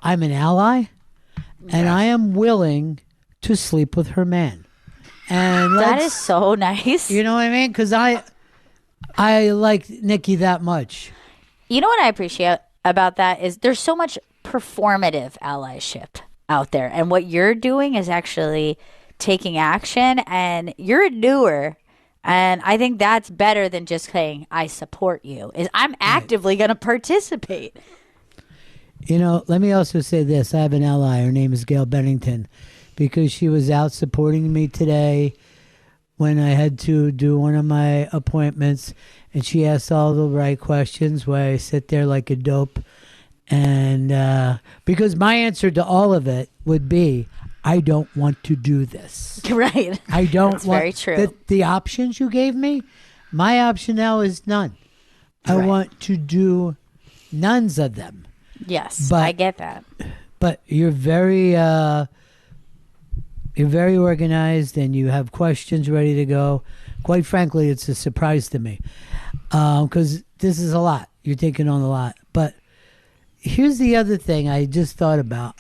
I'm an ally, and I am willing to sleep with her man. And That is so nice. You know what I mean? Because I like Nikki that much. You know what I appreciate about that is there's so much performative allyship out there. And what you're doing is actually taking action, and you're a doer. And I think that's better than just saying, I support you. Is I'm actively going to participate. You know, let me also say this. I have an ally. Her name is Gail Bennington, because she was out supporting me today when I had to do one of my appointments, and she asked all the right questions where I sit there like a dope. And because my answer to all of it would be, I don't want to do this. Right. I don't That's want very true. The options you gave me, my option now is none. I want to do nones of them. Yes, But- I get that. But you're very organized, and you have questions ready to go. Quite frankly, it's a surprise to me, because this is a lot. You're taking on a lot. But here's the other thing I just thought about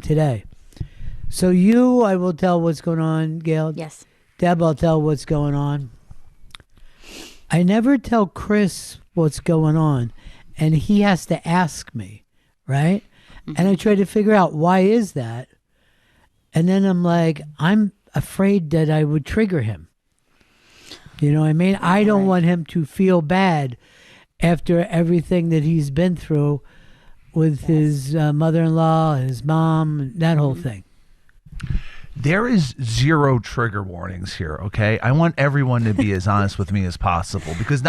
today. So I will tell what's going on, Gail. Yes. Deb, I'll tell what's going on. I never tell Chris what's going on, and he has to ask me, right? And I try to figure out, why is that? And then I'm like, I'm afraid that I would trigger him. You know what I mean? I don't want him to feel bad after everything that he's been through with his mother-in-law, his mom, that whole thing. There is zero trigger warnings here, okay? I want everyone to be as honest with me as possible, because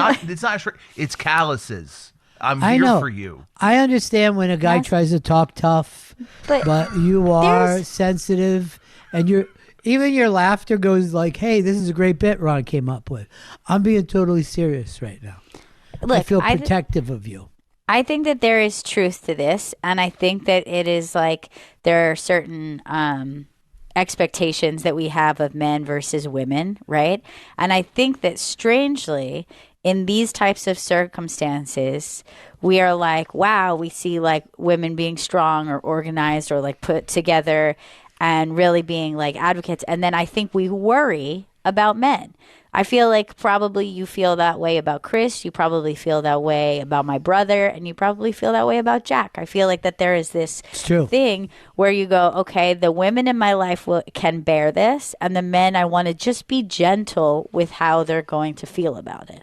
it's calluses. I'm I here know. for you. I understand when a guy tries to talk tough, but you are sensitive, and even your laughter goes like, hey, this is a great bit Ron came up with. I'm being totally serious right now. Look, I feel protective of you. I think that there is truth to this, and I think that it is like there are certain expectations that we have of men versus women, right? And I think that strangely, in these types of circumstances, we are like, wow, we see like women being strong or organized or like put together and really being like advocates. And then I think we worry about men. I feel like probably you feel that way about Chris. You probably feel that way about my brother, and you probably feel that way about Jack. I feel like that there is this thing where you go, okay, the women in my life can bear this, and the men, I want to just be gentle with how they're going to feel about it.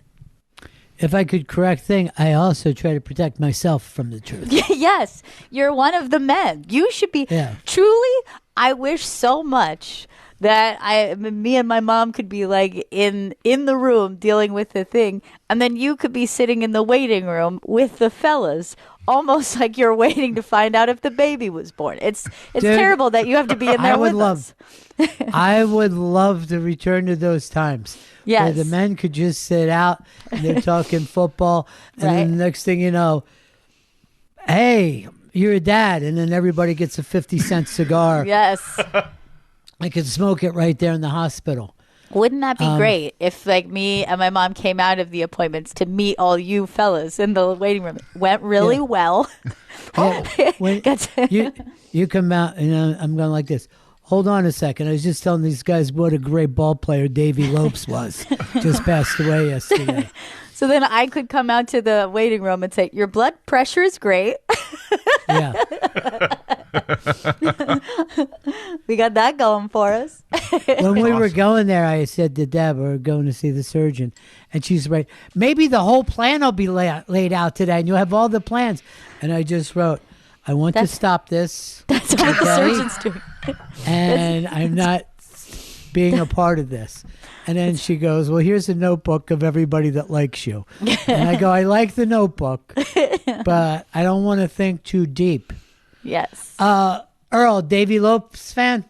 If I could correct thing, I also try to protect myself from the truth. Yes, you're one of the men. You should be. Truly, I wish so much that me and my mom could be like in the room dealing with the thing, and then you could be sitting in the waiting room with the fellas, almost like you're waiting to find out if the baby was born. It's Dude, terrible that you have to be in there with us. I would love to return to those times. Yes. Where the men could just sit out and they're talking football, and then the next thing you know, hey, you're a dad, and then everybody gets a 50-cent cigar. Yes. I could smoke it right there in the hospital. Wouldn't that be great if like me and my mom came out of the appointments to meet all you fellas in the waiting room? It went really well. When you come out, and I'm going like this. Hold on a second. I was just telling these guys what a great ball player Davey Lopes was. Just passed away yesterday. So then I could come out to the waiting room and say, your blood pressure is great. Yeah. We got that going for us. When we were going there, I said to Deb, we're going to see the surgeon. And she's right. Maybe the whole plan will be laid out today, and you'll have all the plans. And I just wrote, I want to stop this. That's what the surgeon's doing. And I'm not being a part of this. And then she goes, well, here's a notebook of everybody that likes you. And I go, I like the notebook, but I don't want to think too deep. Yes. Earl, Davey Lopes fan?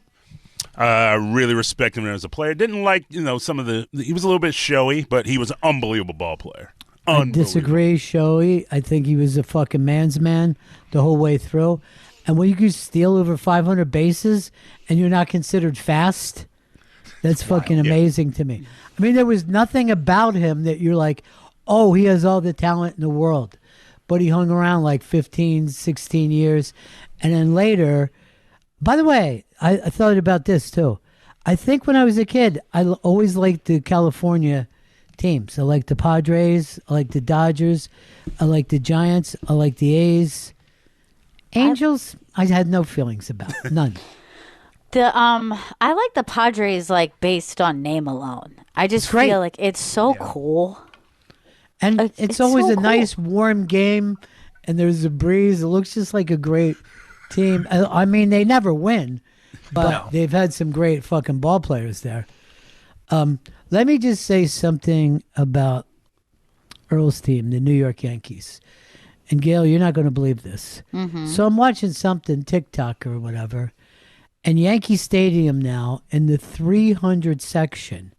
Really respect him as a player. Didn't like, some of he was a little bit showy, but he was an unbelievable ball player. I disagree, showy. I think he was a fucking man's man the whole way through. And when you can steal over 500 bases and you're not considered fast, that's fucking amazing to me. I mean, there was nothing about him that you're like, oh, he has all the talent in the world. but he hung around like 15, 16 years. And then later, by the way, I thought about this too. I think when I was a kid, always liked the California teams. I liked the Padres. I liked the Dodgers. I liked the Giants. I liked the A's. Angels, I had no feelings about. None. I like the Padres like based on name alone. I just great. feel like it's so cool. And Like, it's it's always so a cool. nice warm game, and there's a breeze. It looks just like a great team. I mean, they never win, but they've had some great fucking ball players there. Let me just say something about Earl's team, the New York Yankees. And Gail, you're not going to believe this. So I'm watching something, TikTok or whatever, and Yankee Stadium now, in the 300 section,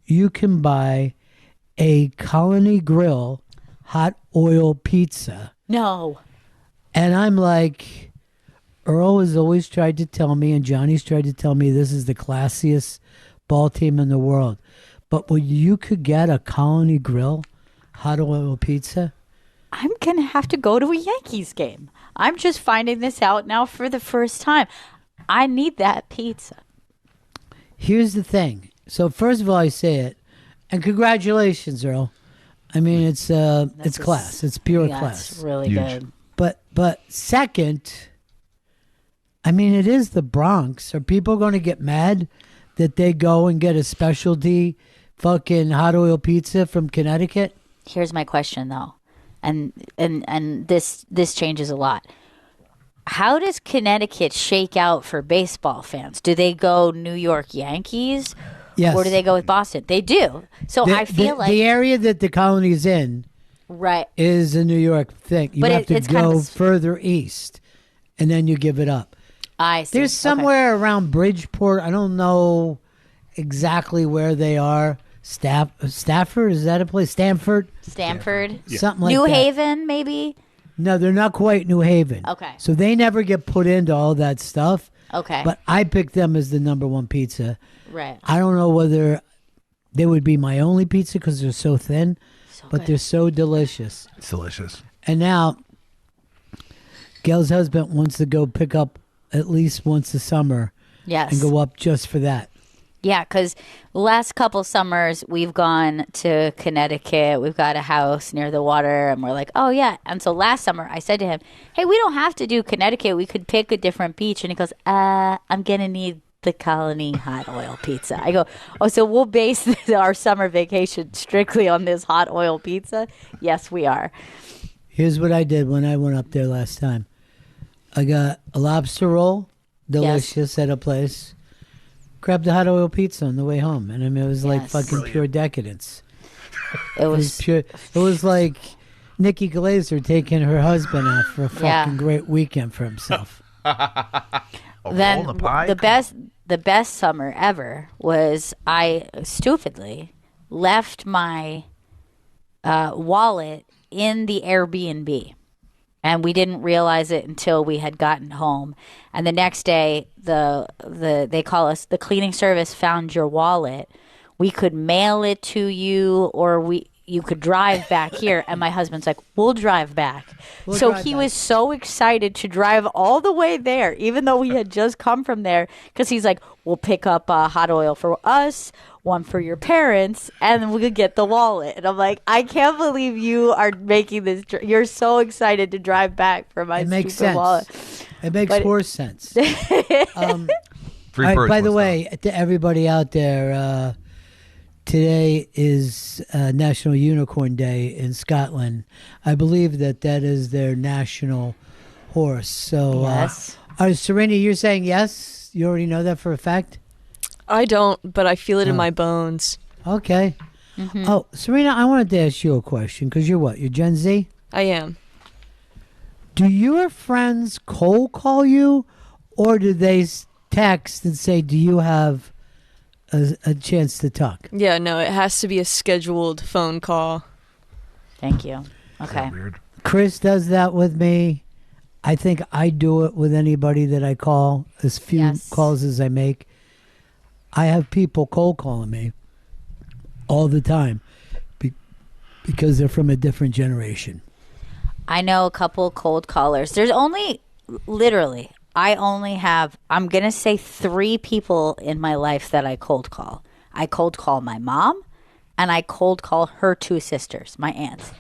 you can buy a Colony Grill hot oil pizza. No. And I'm like, Earl has always tried to tell me, and Johnny's tried to tell me, this is the classiest ball team in the world. But when you could get a Colony Grill hot oil pizza, I'm going to have to go to a Yankees game. I'm just finding this out now for the first time. I need that pizza. here's the thing. So first of all, I say it, and congratulations, Earl. I mean, it's class. It's pure Yeah, class. it's really Huge. good. But second, I mean, it is the Bronx. Are people going to get mad that they go and get a specialty fucking hot oil pizza from Connecticut? Here's my question though. And this changes a lot. How does Connecticut shake out for baseball fans? Do they go New York Yankees? Yes. Or do they go with Boston? They do. So I feel like the area that the colony is in right. is a New York thing. You But have to it's kind of go a further east, and then you give it up. I see. There's Okay. somewhere around Bridgeport. I don't know exactly where they are. Stafford, is that a place? Stanford, Stanford, something like New that. Haven, maybe. No, they're not quite New Haven. Okay. So they never get put into all that stuff. Okay. But I picked them as the number one pizza. Right. I don't know whether they would be my only pizza because they're so thin, but good. they're so delicious. It's delicious. And now, Gail's husband wants to go pick up at least once a summer Yes. and go up just for that. Yeah, because last couple summers we've gone to Connecticut. We've got a house near the water, and we're like, oh yeah. And so last summer I said to him, "Hey, we don't have to do Connecticut. We could pick a different beach." And he goes, I'm gonna need the Colony hot oil pizza." I go, "Oh, so we'll base our summer vacation strictly on this hot oil pizza?" Yes, we are. Here's what I did when I went up there last time. I got a lobster roll, delicious at a place. Grabbed a hot oil pizza on the way home, and I mean, it was like Yes. fucking pure decadence. It It was was pure. It was like Nikki Glazer taking her husband out for a fucking Yeah. great weekend for himself. then roll in the pie? the best summer ever was I stupidly left my wallet in the Airbnb, and we didn't realize it until we had gotten home. And the next day, they call us, the cleaning service found your wallet. We could mail it to you, or you could drive back here. And my husband's like, "We'll drive back." We'll So drive he back. was so excited to drive all the way there, even though we had just come from there, because he's like, "We'll pick up hot oil for us, one for your parents, and then we could get the wallet." And I'm like, "I can't believe you are making this. You're so excited to drive back for my It makes stupid sense. wallet." It makes But- more sense. Free All right, birds by the was way, to everybody out there, today is National Unicorn Day in Scotland. I believe that is their national horse. So, Yes. Serena, you're saying yes? You already know that for a fact? I don't, but I feel it in Oh. my bones. Okay. Oh, Serena, I wanted to ask you a question because you're what? You're Gen Z? I am. Do your friends cold call you, or do they text and say, "Do you have a chance to talk"? Yeah, no, it has to be a scheduled phone call. Thank you. So Okay. weird. Chris does that with me. I think I do it with anybody that I call, as few Yes. calls as I make. I have people cold calling me all the time because they're from a different generation. I know a couple cold callers. There's only, literally, I only have, I'm going to say 3 people in my life that I cold call. I cold call my mom, and I cold call her 2 sisters, my aunts.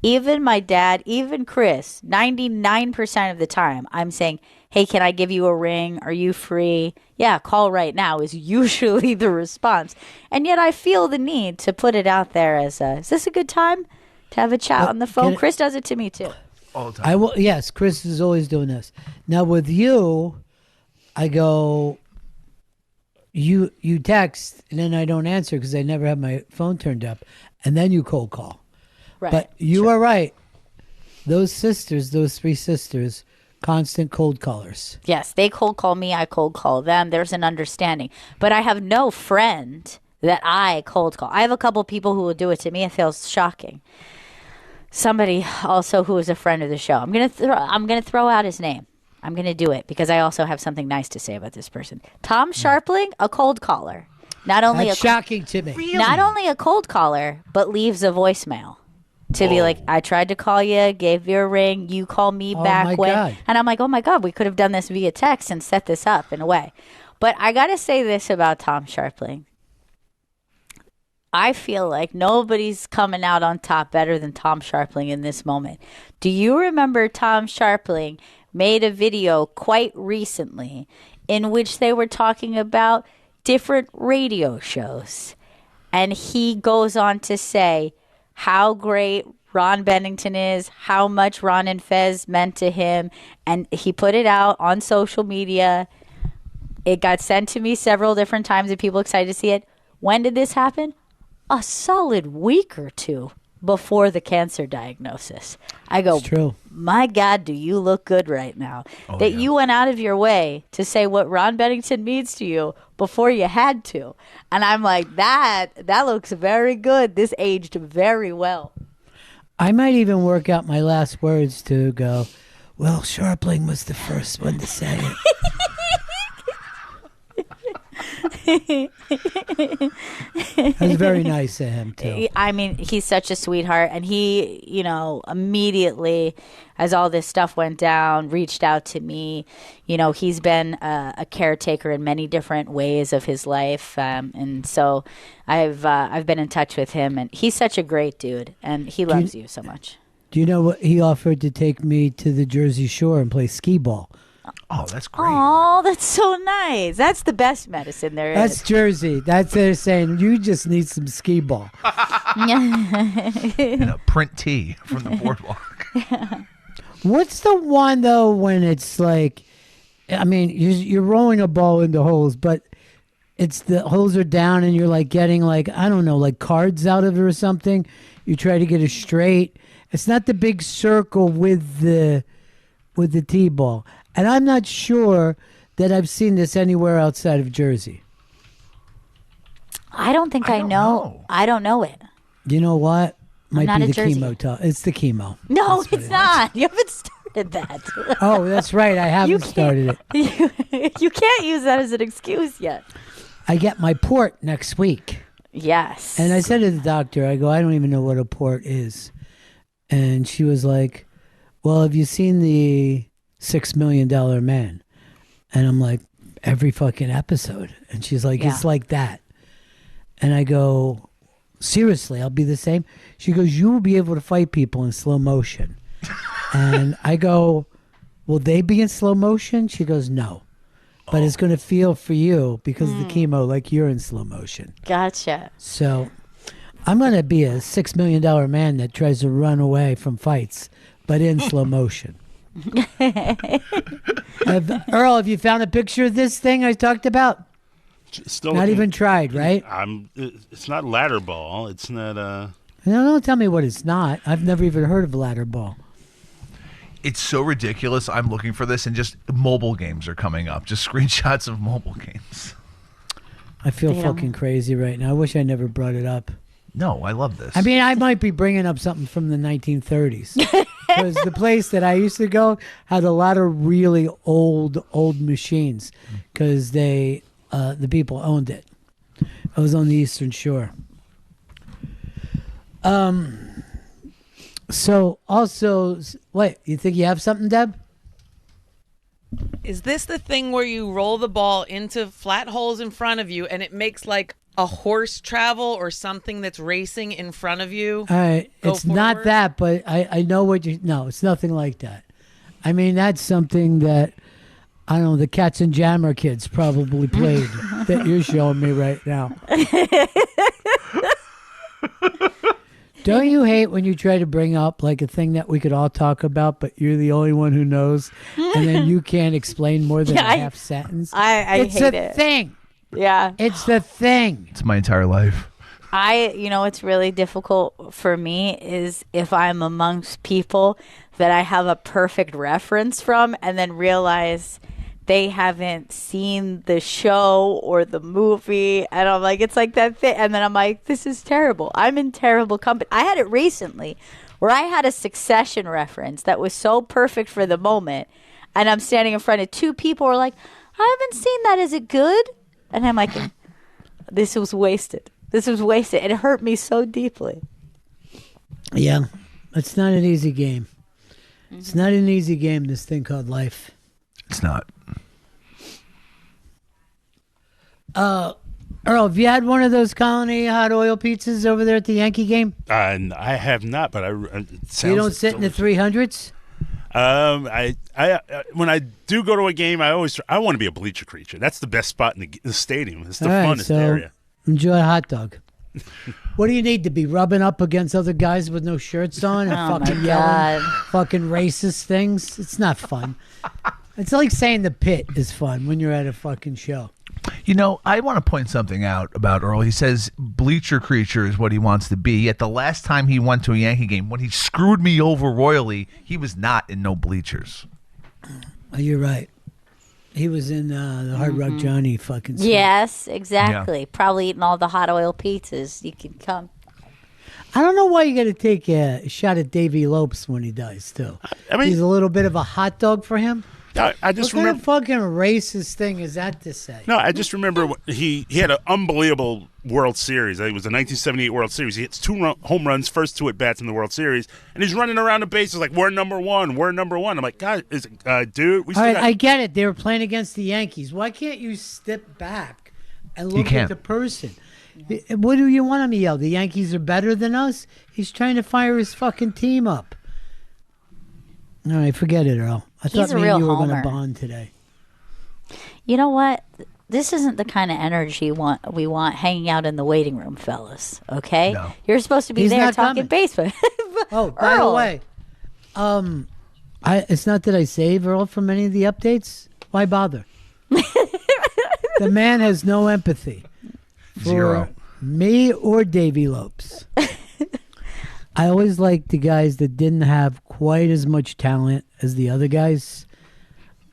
Even my dad, even Chris, 99% of the time, I'm saying, hey, can I give you a ring? Are you free? Yeah, call right now is usually the response. And yet I feel the need to put it out there as is this a good time to have a chat on the phone? Chris does it to me too. All the time. I will. Yes, Chris is always doing this. Now with you, I go. You text and then I don't answer because I never have my phone turned up, and then you cold call. Right. But you are right. Those sisters, those 3 sisters, constant cold callers. Yes, they cold call me, I cold call them. There's an understanding. But I have no friend that I cold call. I have a couple people who will do it to me. It feels shocking. Somebody also who is a friend of the show. I'm gonna throw out his name. I'm gonna do it because I also have something nice to say about this person. Tom Sharpling, a cold caller. Not only That's shocking to me. not only a cold caller, but leaves a voicemail. To be like, I tried to call you, gave you a ring, you call me back my when. God. And I'm like, oh my God, we could have done this via text and set this up in a way. But I got to say this about Tom Sharpling. I feel like nobody's coming out on top better than Tom Sharpling in this moment. Do you remember Tom Sharpling made a video quite recently in which they were talking about different radio shows? And he goes on to say how great Ron Bennington is, how much Ron and Fez meant to him. And he put it out on social media. It got sent to me several different times and people excited to see it. When did this happen? A solid week or 2 before the cancer diagnosis. I go, It's true. my God, do you look good right now? That yeah. you went out of your way to say what Ron Bennington means to you before you had to. And I'm like, that looks very good. This aged very well. I might even work out my last words to go, well, Sharpling was the first one to say it. That was very nice of him, too. I mean, he's such a sweetheart. And he, immediately, as all this stuff went down, reached out to me. He's been a caretaker in many different ways of his life. And so I've been in touch with him. And he's such a great dude. And he loves you so much. Do you know what? He offered to take me to the Jersey Shore and play skee ball. Oh, that's great. Oh, that's so nice. That's the best medicine there That's is. Jersey. That's they're saying you just need some skee ball. And a print tee from the boardwalk. What's the one though when it's like, I mean, you're rolling a ball into holes, but it's the holes are down and you're like getting like, I don't know, like cards out of it or something. You try to get it straight. It's not the big circle with the tee ball. And I'm not sure that I've seen this anywhere outside of Jersey. I don't think I I don't know. know. I don't know it. You know what? Might not be a the Jersey. chemo talk. It's the chemo. No, That's what it's it not. You haven't started that. Oh, that's right. I haven't can't- started it. You can't use that as an excuse yet. I get my port next week. Yes. And I said to the doctor, I go, I don't even know what a port is. And she was like, well, have you seen the $6 Million Man? And I'm like, every fucking episode. And she's like, it's Yeah. like that. And I go, seriously, I'll be the same. She goes, you will be able to fight people in slow motion. And I go, will they be in slow motion? She goes, no. But it's going to feel for you because of the chemo like you're in slow motion. Gotcha. So I'm going to be a $6 Million Man that tries to run away from fights, but in slow motion. Earl, have you found a picture of this thing I talked about? Still Not looking- even tried, right? It's not ladder ball. It's not. No, don't tell me what it's not. I've never even heard of ladder ball. It's so ridiculous. I'm looking for this, and just mobile games are coming up. Just screenshots of mobile games. I feel They don't- fucking crazy right now. I wish I never brought it up. No, I love this. I mean, I might be bringing up something from the 1930s. Because the place that I used to go had a lot of really old machines because the people owned it. I was on the Eastern Shore. So also, wait, you think you have something, Deb? Is this the thing where you roll the ball into flat holes in front of you and it makes like a horse travel or something that's racing in front of you? All right, Go it's not forward? that, but I know what you. No, it's nothing like that. I mean, that's something that I don't know. The Cats and Jammer kids probably played that you're showing me right now. Don't you hate when you try to bring up like a thing that we could all talk about, but you're the only one who knows, and then you can't explain more than Yeah, a half sentence? I it's hate a it. thing. Yeah. It's the thing. It's my entire life. What's really difficult for me is if I'm amongst people that I have a perfect reference from and then realize they haven't seen the show or the movie. And I'm like, it's like that thing. And then I'm like, this is terrible. I'm in terrible company. I had it recently where I had a Succession reference that was so perfect for the moment. And I'm standing in front of two people who are like, I haven't seen that. Is it good? And I'm like, this was wasted. This was wasted. It hurt me so deeply. Yeah, it's not an easy game. It's not an easy game, this thing called life. It's not. Earl, have you had one of those Colony hot oil pizzas over there at the Yankee game? And I have not, but it sounds You don't sit in the delicious. 300s? I when I do go to a game, I want to be a bleacher creature. That's the best spot in the stadium. It's the All right, funnest so area. enjoy a hot dog. What do you need to be rubbing up against other guys with no shirts on and Oh, fucking my yelling God. fucking racist things? It's not fun. It's like saying the pit is fun when you're at a fucking show. You know, I want to point something out about Earl. He says bleacher creature is what he wants to be. Yet the last time he went to a Yankee game, when he screwed me over royally, he was not in no bleachers. Oh, you're right. He was in the Hard Rock Johnny fucking suite. Yes, exactly. Probably eating all the hot oil pizzas. You can come. I don't know why you got to take a shot at Davy Lopes when he dies, too. I mean- He's a little bit of a hot dog for him. I just What kind remember. of fucking racist thing is that to say? No, I just remember he had an unbelievable World Series. It was the 1978 World Series. He hits home runs, first two at bats in the World Series, and he's running around the bases like, "We're number one. We're number one." I'm like, "God, dude, we All still right, got." I get it. They were playing against the Yankees. Why can't you step back and look at can't. the person? What do you want him to yell? The Yankees are better than us? He's trying to fire his fucking team up. All right, forget it, Earl. I He's thought a me real and you were going to homer. bond today. You know what? This isn't the kind of energy we want hanging out in the waiting room, fellas. Okay? No. You're supposed to be He's there not talking coming. baseball. Oh, by the Earl. way, it's not that I save Earl from any of the updates. Why bother? The man has no empathy for Zero. me or Davy Lopes. I always liked the guys that didn't have quite as much talent as the other guys,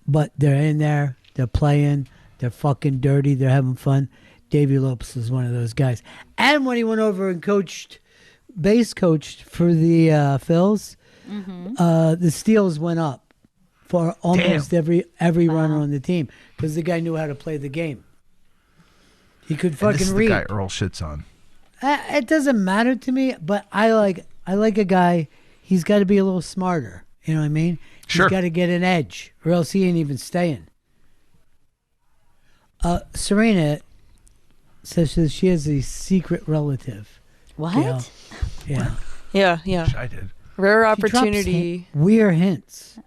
but they're in there, they're playing, they're fucking dirty, they're having fun. Davy Lopes was one of those guys. And when he went over and base coached for the Phils, the steals went up for almost every runner on the team because the guy knew how to play the game. He could And fucking this is read. the guy Earl shits on. It doesn't matter to me, but I like a guy. He's got to be a little smarter. You know what I mean? Sure. He's got to get an edge, or else he ain't even staying. Serena says that she has a secret relative. What? Gail. Yeah. Yeah. I did. Rare She drops opportunity. weird hints.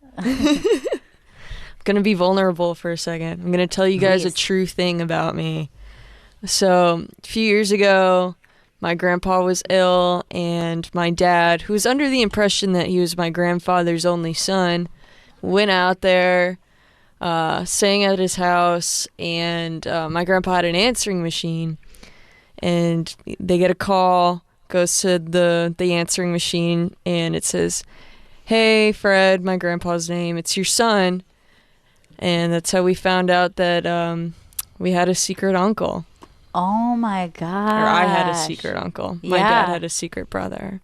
Gonna be vulnerable for a second. I'm gonna tell you guys a Please. true thing about me. So a few years ago, my grandpa was ill, and my dad, who was under the impression that he was my grandfather's only son, went out there, staying at his house, and my grandpa had an answering machine, and they get a call, goes to the answering machine, and it says, "Hey, Fred," my grandpa's name, "it's your son." And that's how we found out that we had a secret uncle. Oh my god. Or I had a secret uncle. My dad Yeah. had a secret brother.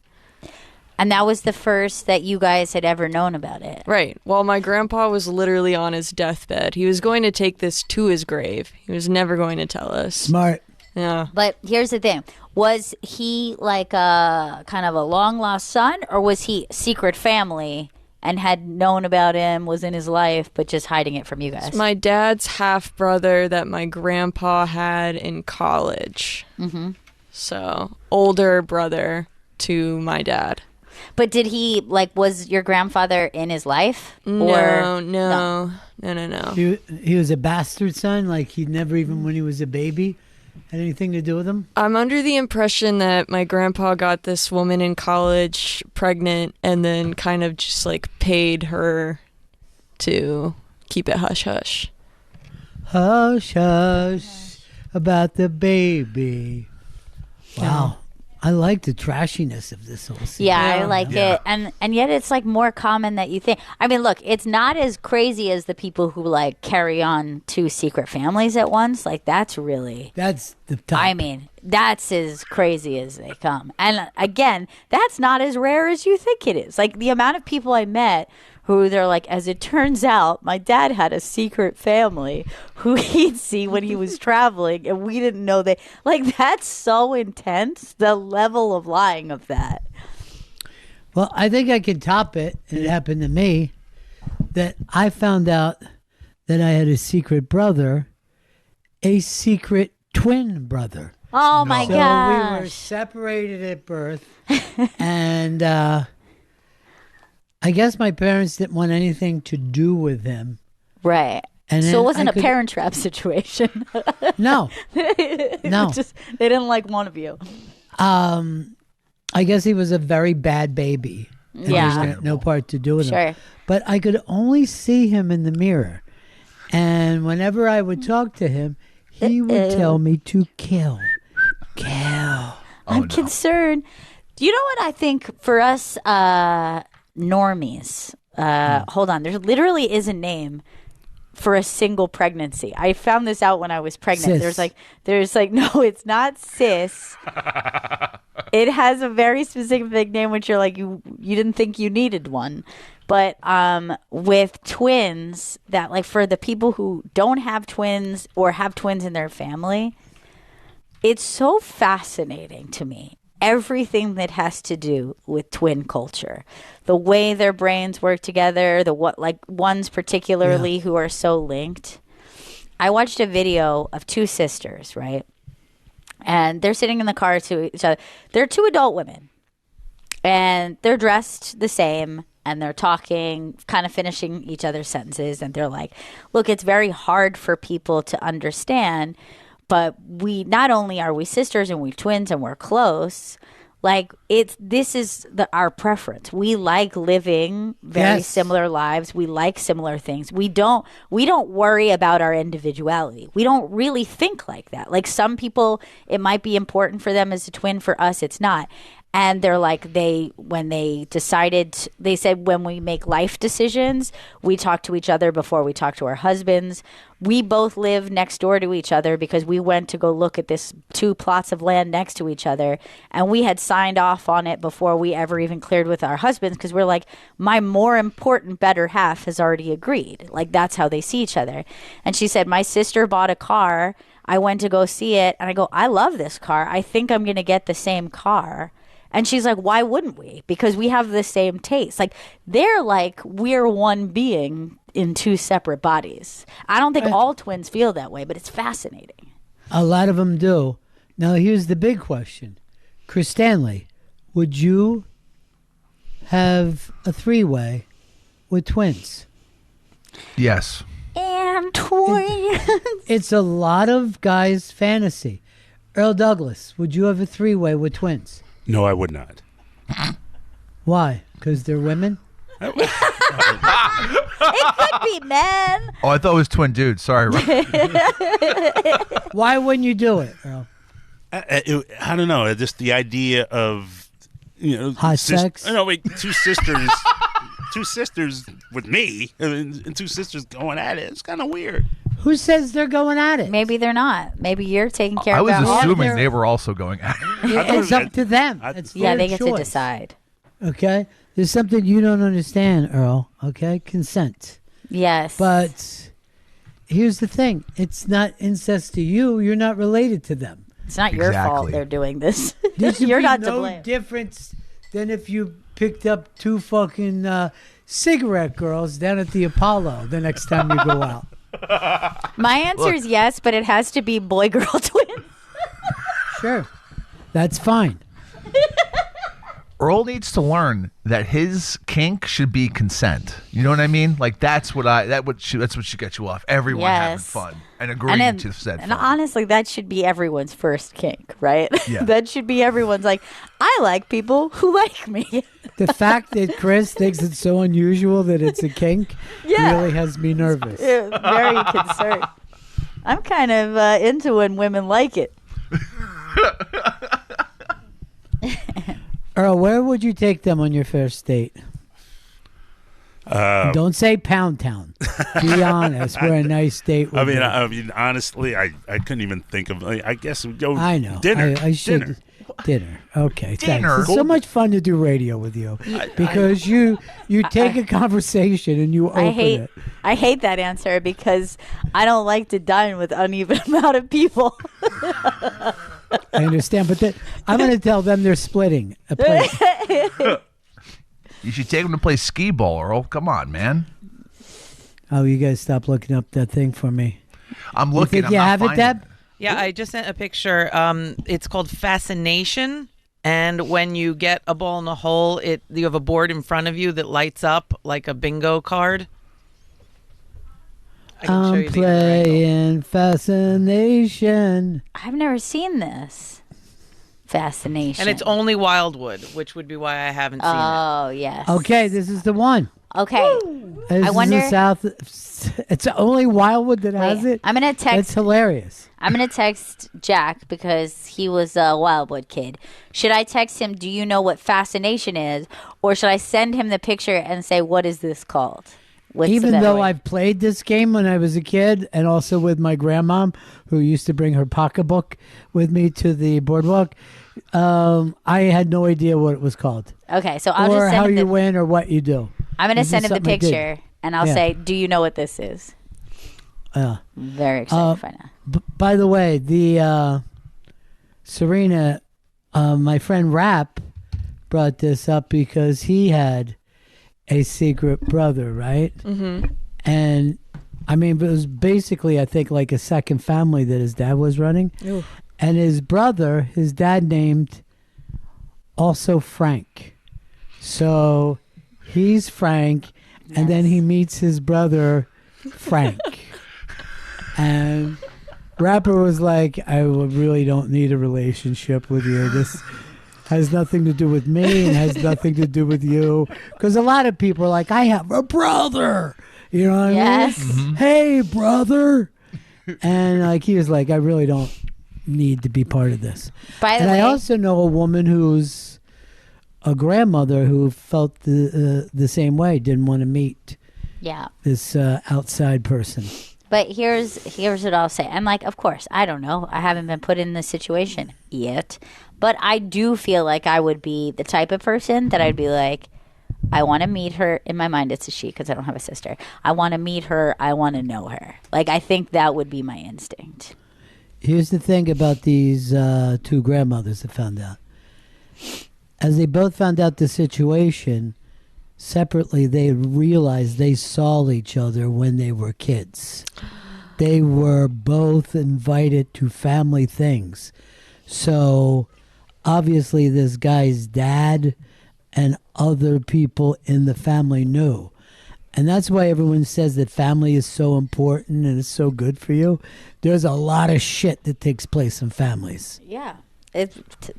And that was the first that you guys had ever known about it. Right. While my grandpa was literally on his deathbed, he was going to take this to his grave. He was never going to tell us. Smart. Yeah. But here's the thing. Was he like a kind of a long lost son, or was he secret family and had known about him, was in his life, but just hiding it from you guys? My dad's half brother that my grandpa had in college. Mm-hmm. So, older brother to my dad. But did he, like, was your grandfather in his life? No. He was a bastard son. Like he never even when he was a baby had anything to do with him. I'm under the impression that my grandpa got this woman in college pregnant and then kind of just like paid her to keep it hush hush. Hush, hush about the baby. Wow. I like the trashiness of this whole scene. Yeah, I like it. And yet it's like more common that you think. I mean, look, it's not as crazy as the people who like carry on 2 secret families at once. Like that's the top. I mean, that's as crazy as they come. And again, that's not as rare as you think it is. Like the amount of people I met who they're like, as it turns out, my dad had a secret family who he'd see when he was traveling, and we didn't know that. Like, that's so intense, the level of lying of that. Well, I think I can top it. It happened to me that I found out that I had a secret brother, a secret twin brother. Oh, my So gosh. we were separated at birth, and I guess my parents didn't want anything to do with him. Right. And So then it wasn't I a could- parent trap situation. No, no. Just, they didn't like one of you. I guess he was a very bad baby. And Yeah. there's no part to do with him. Sure. But I could only see him in the mirror. And whenever I would talk to him, he would tell me to kill. I'm concerned. Do you know what I think for us normies? Hold on. There literally is a name for a single pregnancy. I found this out when I was pregnant. Cis. There's like, no, it's not cis. It has a very specific name, which you're like, you didn't think you needed one. But with twins, that like for the people who don't have twins or have twins in their family, it's so fascinating to me. Everything that has to do with twin culture, the way their brains work together, like ones particularly who are so linked. I watched a video of 2 sisters, right? And they're sitting in the car to each other. They're 2 adult women, and they're dressed the same, and they're talking, kind of finishing each other's sentences, and they're like, "Look, it's very hard for people to understand." But we not only are we sisters and we twins and we're close, like this is our preference. We like living very Yes. similar lives. We like similar things. We don't worry about our individuality. We don't really think like that. Like some people, it might be important for them as a twin. For us, it's not. And they're like, when they said when we make life decisions, we talk to each other before we talk to our husbands. We both live next door to each other because we went to go look at this 2 plots of land next to each other. And we had signed off on it before we ever even cleared with our husbands because we're like, my more important, better half has already agreed. Like that's how they see each other. And she said, my sister bought a car. I went to go see it. And I go, I love this car. I think I'm going to get the same car. And she's like, why wouldn't we? Because we have the same taste. Like, they're like, we're one being in 2 separate bodies. I don't think all twins feel that way, but it's fascinating. A lot of them do. Now, here's the big question. Chris Stanley, would you have a 3-way with twins? Yes. And twins. It's a lot of guys' fantasy. Earl Douglas, would you have a 3-way with twins? No, I would not. Why? Because they're women? It could be men. Oh, I thought it was twin dudes. Sorry. Why wouldn't you do it, Earl? I don't know. Just the idea of Hot sex? No, wait, 2 sisters, 2 sisters with me, and 2 sisters going at it. It's kind of weird. Who says they're going at it? Maybe they're not. Maybe you're taking care I of was that. assuming they were also going at it. It's up to them. It's Yeah, their they get to choice. decide. Okay? There's something you don't understand, Earl. Okay? Consent. Yes. But here's the thing. It's not incest to you. You're not related to them. It's not your fault Exactly. they're doing this. There should You're be not to no blame. difference than if you picked up two fucking cigarette girls down at the Apollo the next time you go out. My answer is yes, but it has to be boy-girl twins. Sure, that's fine. Earl needs to learn that his kink should be consent. You know what I mean? Like that's what should get you off. Everyone having Yes. fun and agreeing to said and fun. honestly, that should be everyone's first kink, right? Yeah. That should be everyone's like, I like people who like me. The fact that Chris thinks it's so unusual that it's a kink Yeah. really has me nervous. Very concerned. I'm kind of into when women like it. Earl, where would you take them on your first date? Don't say Pound Town. Be honest. We're a nice date. I would mean, be. honestly, I couldn't even think of. I guess we go. I know. Dinner. I should. Dinner. Dinner. Okay. Dinner. Thanks. It's so much fun to do radio with you because you take a conversation and you open it. I hate that answer because I don't like to dine with uneven amount of people. I understand, but I'm going to tell them they're splitting a plate. You should take him to play skee ball, Earl. Come on, man. Oh, you guys stop looking up that thing for me. I'm You looking. think I'm you not have it, finding Deb? Yeah, I just sent a picture. It's called Fascination. And when you get a ball in a hole, you have a board in front of you that lights up like a bingo card. I can show I'm you the other angle. playing Fascination. I've never seen this. Fascination. And it's only Wildwood, which would be why I haven't seen it. Oh, yes. Okay, this is the one. Okay. This is wonder- the South. It's only Wildwood that has Wait, it. I'm gonna That's text. hilarious. I'm gonna text Jack because he was a Wildwood kid. Should I text him? Do you know what fascination is, or should I send him the picture and say, "What is this called?" What's the Even better though way? I've played this game when I was a kid and also with my grandmom, who used to bring her pocketbook with me to the boardwalk, I had no idea what it was called. Okay, so I'll or just how send him you the. win or what you do. I'm gonna This send is him the something I did. picture, and I'll Yeah. say, "Do you know what this is?" Yeah. Very excited to find out. By the way, the Serena, my friend Rap brought this up because he had a secret brother, right? Mm-hmm. And I mean, it was basically, I think, like a second family that his dad was running. Ooh. And his brother, his dad named also Frank. So he's Frank, and then he meets his brother, Frank. And Rapper was like, I really don't need a relationship with you. This has nothing to do with me and has nothing to do with you. Because a lot of people are like, I have a brother. You know what Yes. I mean? Hey, brother. And like he was like, I really don't need to be part of this. By the And way, I also know a woman who's a grandmother who felt the same way, didn't want to meet yeah. this outside person. But here's what I'll say. And like, of course, I don't know. I haven't been put in this situation yet. But I do feel like I would be the type of person that I'd be like, I want to meet her. In my mind, it's a she because I don't have a sister. I want to meet her. I want to know her. Like, I think that would be my instinct. Here's the thing about these two grandmothers that found out. As they both found out the situation, separately, they realized they saw each other when they were kids. They were both invited to family things. So, obviously, this guy's dad and other people in the family knew. And that's why everyone says that family is so important and it's so good for you. There's a lot of shit that takes place in families. Yeah.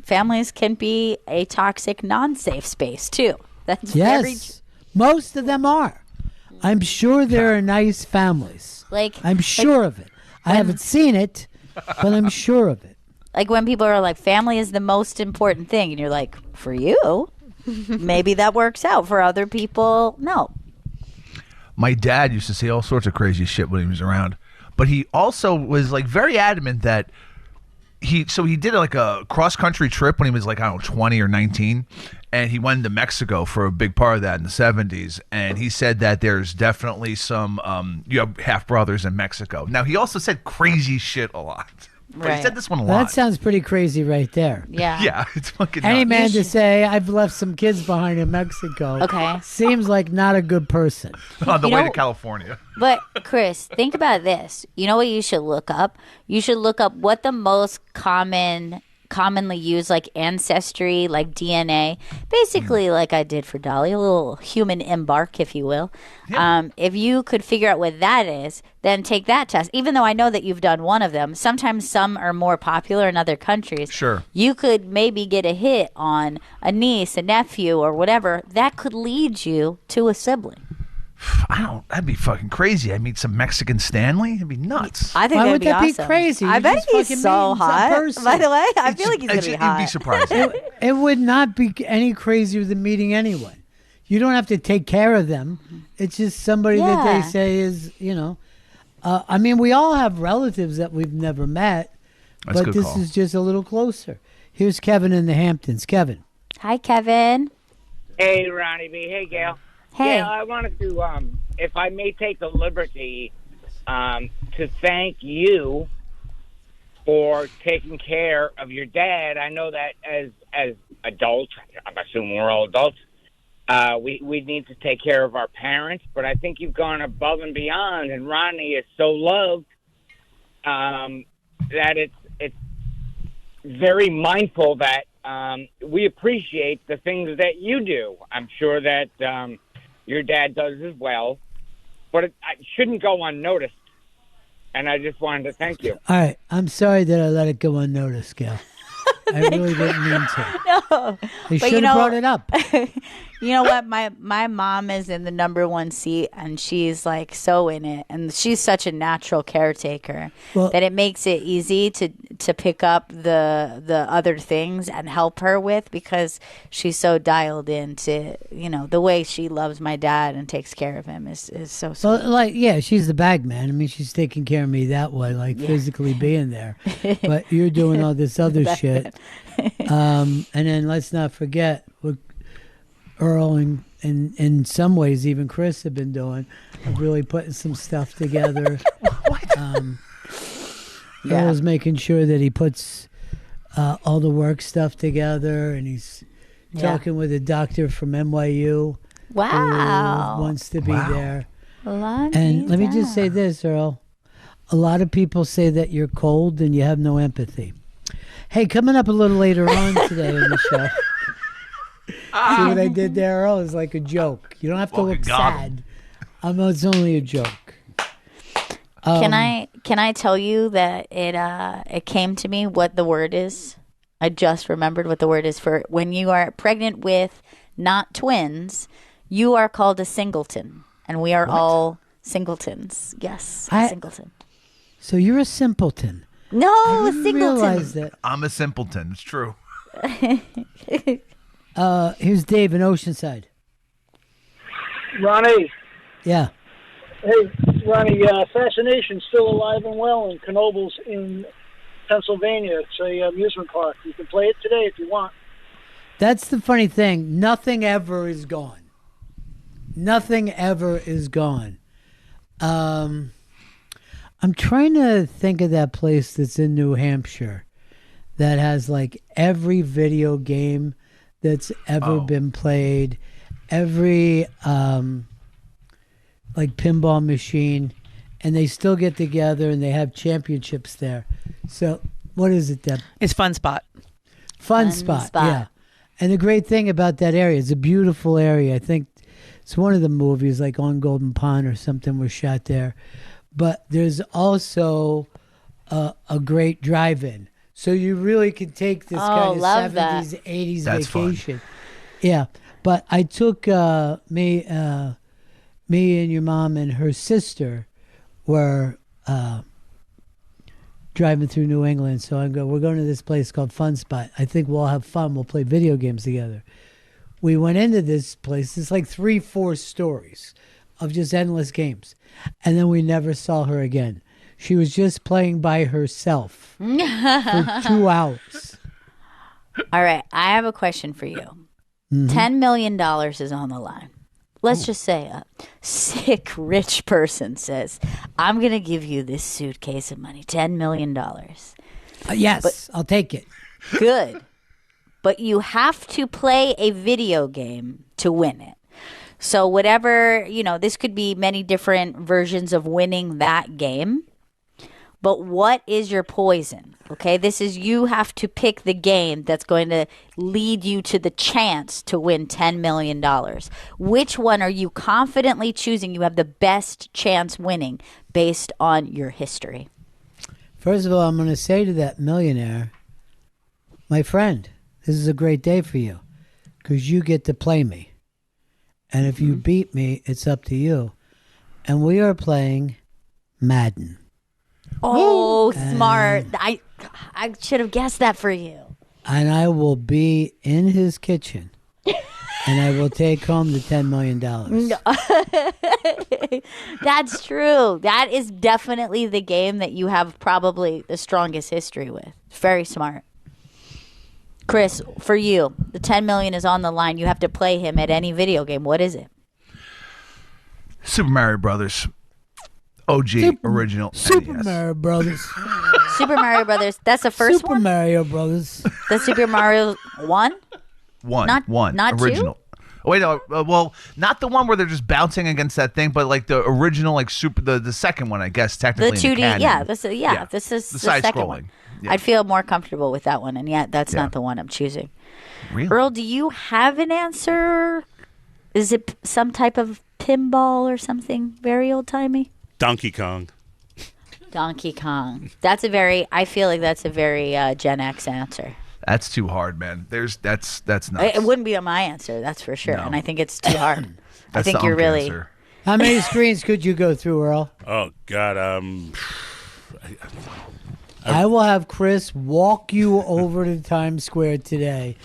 Families can be a toxic, non-safe space, too. That's very Yes, most of them are. I'm sure there are nice families. I'm sure of it. I haven't seen it, but I'm sure of it. Like when people are like, family is the most important thing. And you're like, for you, maybe that works out. For other people, no. My dad used to say all sorts of crazy shit when he was around, but he also was like very adamant that he did like a cross country trip when he was like, I don't know, 20 or 19, and he went to Mexico for a big part of that in the 70s. And he said that there's definitely some you have half brothers in Mexico. Now he also said crazy shit a lot. But he Right. said this one a Well, lot. that sounds pretty crazy right there. Yeah. Yeah, it's fucking Any nuts. man to should- say I've left some kids behind in Mexico Okay. seems like not a good person. on the You way know- to California. But Chris, think about this. You know what you should look up? You should look up what the most commonly used like ancestry, like DNA, basically like I did for Dolly, a little human embark, if you will. If you could figure out what that is, then take that test. Even though I know that you've done one of them, sometimes some are more popular in other countries. Sure. You could maybe get a hit on a niece, a nephew, or whatever. That could lead you to a sibling. That'd be fucking crazy. I meet some Mexican Stanley. It'd be nuts. I think Why that'd would be that be awesome. crazy? I You bet just he's fucking so meeting some hot. person. By the way, I feel like he's gonna be You'd hot. be surprised. It would not be any crazier than meeting anyone. You don't have to take care of them. It's just somebody that they Yeah. say is, I mean, we all have relatives that we've never met, That's a but good this call. is just a little closer. Here's Kevin in the Hamptons. Kevin. Hi, Kevin. Hey, Ronnie B. Hey, Gail. Hey. Yeah, I wanted to, if I may take the liberty, to thank you for taking care of your dad. I know that as adults, I'm assuming we're all adults, we need to take care of our parents, but I think you've gone above and beyond, and Ronnie is so loved that it's very mindful that we appreciate the things that you do. I'm sure that your dad does as well, but it shouldn't go unnoticed. And I just wanted to thank you. All right. I'm sorry that I let it go unnoticed, Gail. I really didn't mean to. No, They but should have brought it up. You know what? My mom is in the number one seat, and she's like so in it, and she's such a natural caretaker Well- that it makes it easy to pick up the other things and help her with, because she's so dialed into the way she loves my dad and takes care of him is so sweet. Well, she's the bag man. I mean, she's taking care of me that way, like physically being there. But you're doing all this other shit. And then let's not forget what Earl and in some ways even Chris have been doing, of really putting some stuff together. Earl's making sure that he puts all the work stuff together, and he's talking with a doctor from NYU Wow. who wants to be there. Love And you, let me just say Dad. this, Earl. A lot of people say that you're cold and you have no empathy. Hey, coming up a little later on today in the show. See what I did there, Earl? It's like a joke. You don't have to Fucking look got sad. It's only a joke. Can I tell you that it came to me what the word is? I just remembered what the word is for when you are pregnant with not twins. You are called a singleton, and we are all singletons. Yes, a I- singleton. So you're a simpleton. No, I a didn't realize singleton. that. I'm a simpleton. It's true. Here's Dave in Oceanside. Ronnie, Yeah. hey, Ronnie, Fascination's still alive and well in Knoebels in Pennsylvania. It's a amusement park. You can play it today if you want. That's the funny thing. Nothing ever is gone. Nothing ever is gone. I'm trying to think of that place that's in New Hampshire that has like every video game that's ever been played, every like pinball machine, and they still get together and they have championships there. So what is it, Deb? It's Fun Spot. Fun Fun spot, Spot. yeah. And the great thing about that area, it's a beautiful area. I think it's one of the movies, like On Golden Pond or something, was shot there. But there's also a great drive-in, so you really can take this kind of love that. 70s, 80s That's fun. vacation. Yeah, but I took me and your mom and her sister were driving through New England. So we're going to this place called Fun Spot. I think we'll have fun. We'll play video games together. We went into this place. It's like 3-4 stories of just endless games. And then we never saw her again. She was just playing by herself for 2 hours. All right, I have a question for you. $10 million is on the line. Let's just say a sick rich person says, I'm going to give you this suitcase of money, $10 million. Yes, I'll take it. Good. But you have to play a video game to win it. So whatever, this could be many different versions of winning that game. But what is your poison? Okay, you have to pick the game that's going to lead you to the chance to win $10 million. Which one are you confidently choosing you have the best chance winning based on your history? First of all, I'm going to say to that millionaire, my friend, this is a great day for you because you get to play me. And if you beat me, it's up to you. And we are playing Madden. Oh, smart. I should have guessed that for you. And I will be in his kitchen. And I will take home the $10 million. No. That's true. That is definitely the game that you have probably the strongest history with. Very smart. Chris, for you, the $10 million is on the line. You have to play him at any video game. What is it? Super Mario Brothers. OG original. Super NES. Mario Brothers. Super Mario Brothers. That's the first Super one? Mario Brothers. The Super Mario 1? One. Not original. Oh, wait, no. Well, not the one where they're just bouncing against that thing, but like the original, like the second one, I guess, technically. The 2D, canon. yeah. This is the side second scrolling. one. Yeah. I'd feel more comfortable with that one, and yet that's not the one I'm choosing. Really? Earl, do you have an answer? Is it some type of pinball or something very old-timey? Donkey Kong. Donkey Kong. I feel like that's a very Gen X answer. That's too hard, man. That's nuts. It wouldn't be my answer, that's for sure. No. And I think it's too hard. I That's think the you're really. answer. How many screens could you go through, Earl? Oh God. I will have Chris walk you over to Times Square today,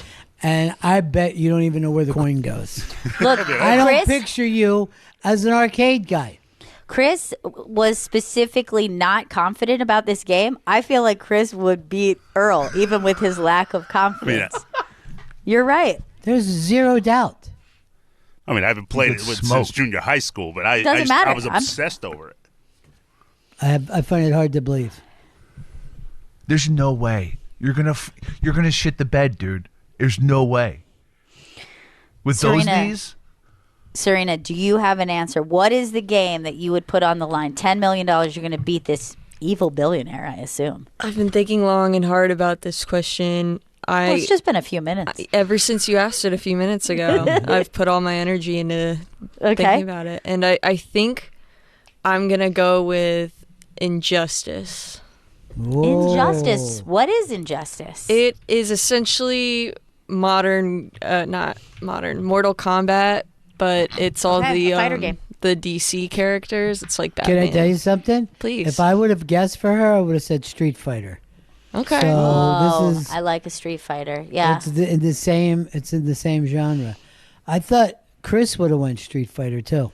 and I bet you don't even know where the coin goes. Look, I don't Chris, picture you as an arcade guy. Chris was specifically not confident about this game. I feel like Chris would beat Earl, even with his lack of confidence. You're right. There's zero doubt. I mean, I haven't played it since junior high school, but I was obsessed over it. I find it hard to believe. There's no way you're gonna shit the bed, dude. There's no way. With those knees. Serena, do you have an answer? What is the game that you would put on the line? $10 million, you're going to beat this evil billionaire, I assume. I've been thinking long and hard about this question. It's just been a few minutes. Ever since you asked it a few minutes ago, I've put all my energy into thinking about it. And I think I'm going to go with Injustice. Whoa. Injustice. What is Injustice? It is essentially Mortal Kombat, but it's all a fighter game. the DC characters. It's like Batman. Can I tell you something? Please. If I would have guessed for her, I would have said Street Fighter. Okay. So this is. I like a Street Fighter. Yeah. It's in the same genre. I thought Chris would have went Street Fighter too.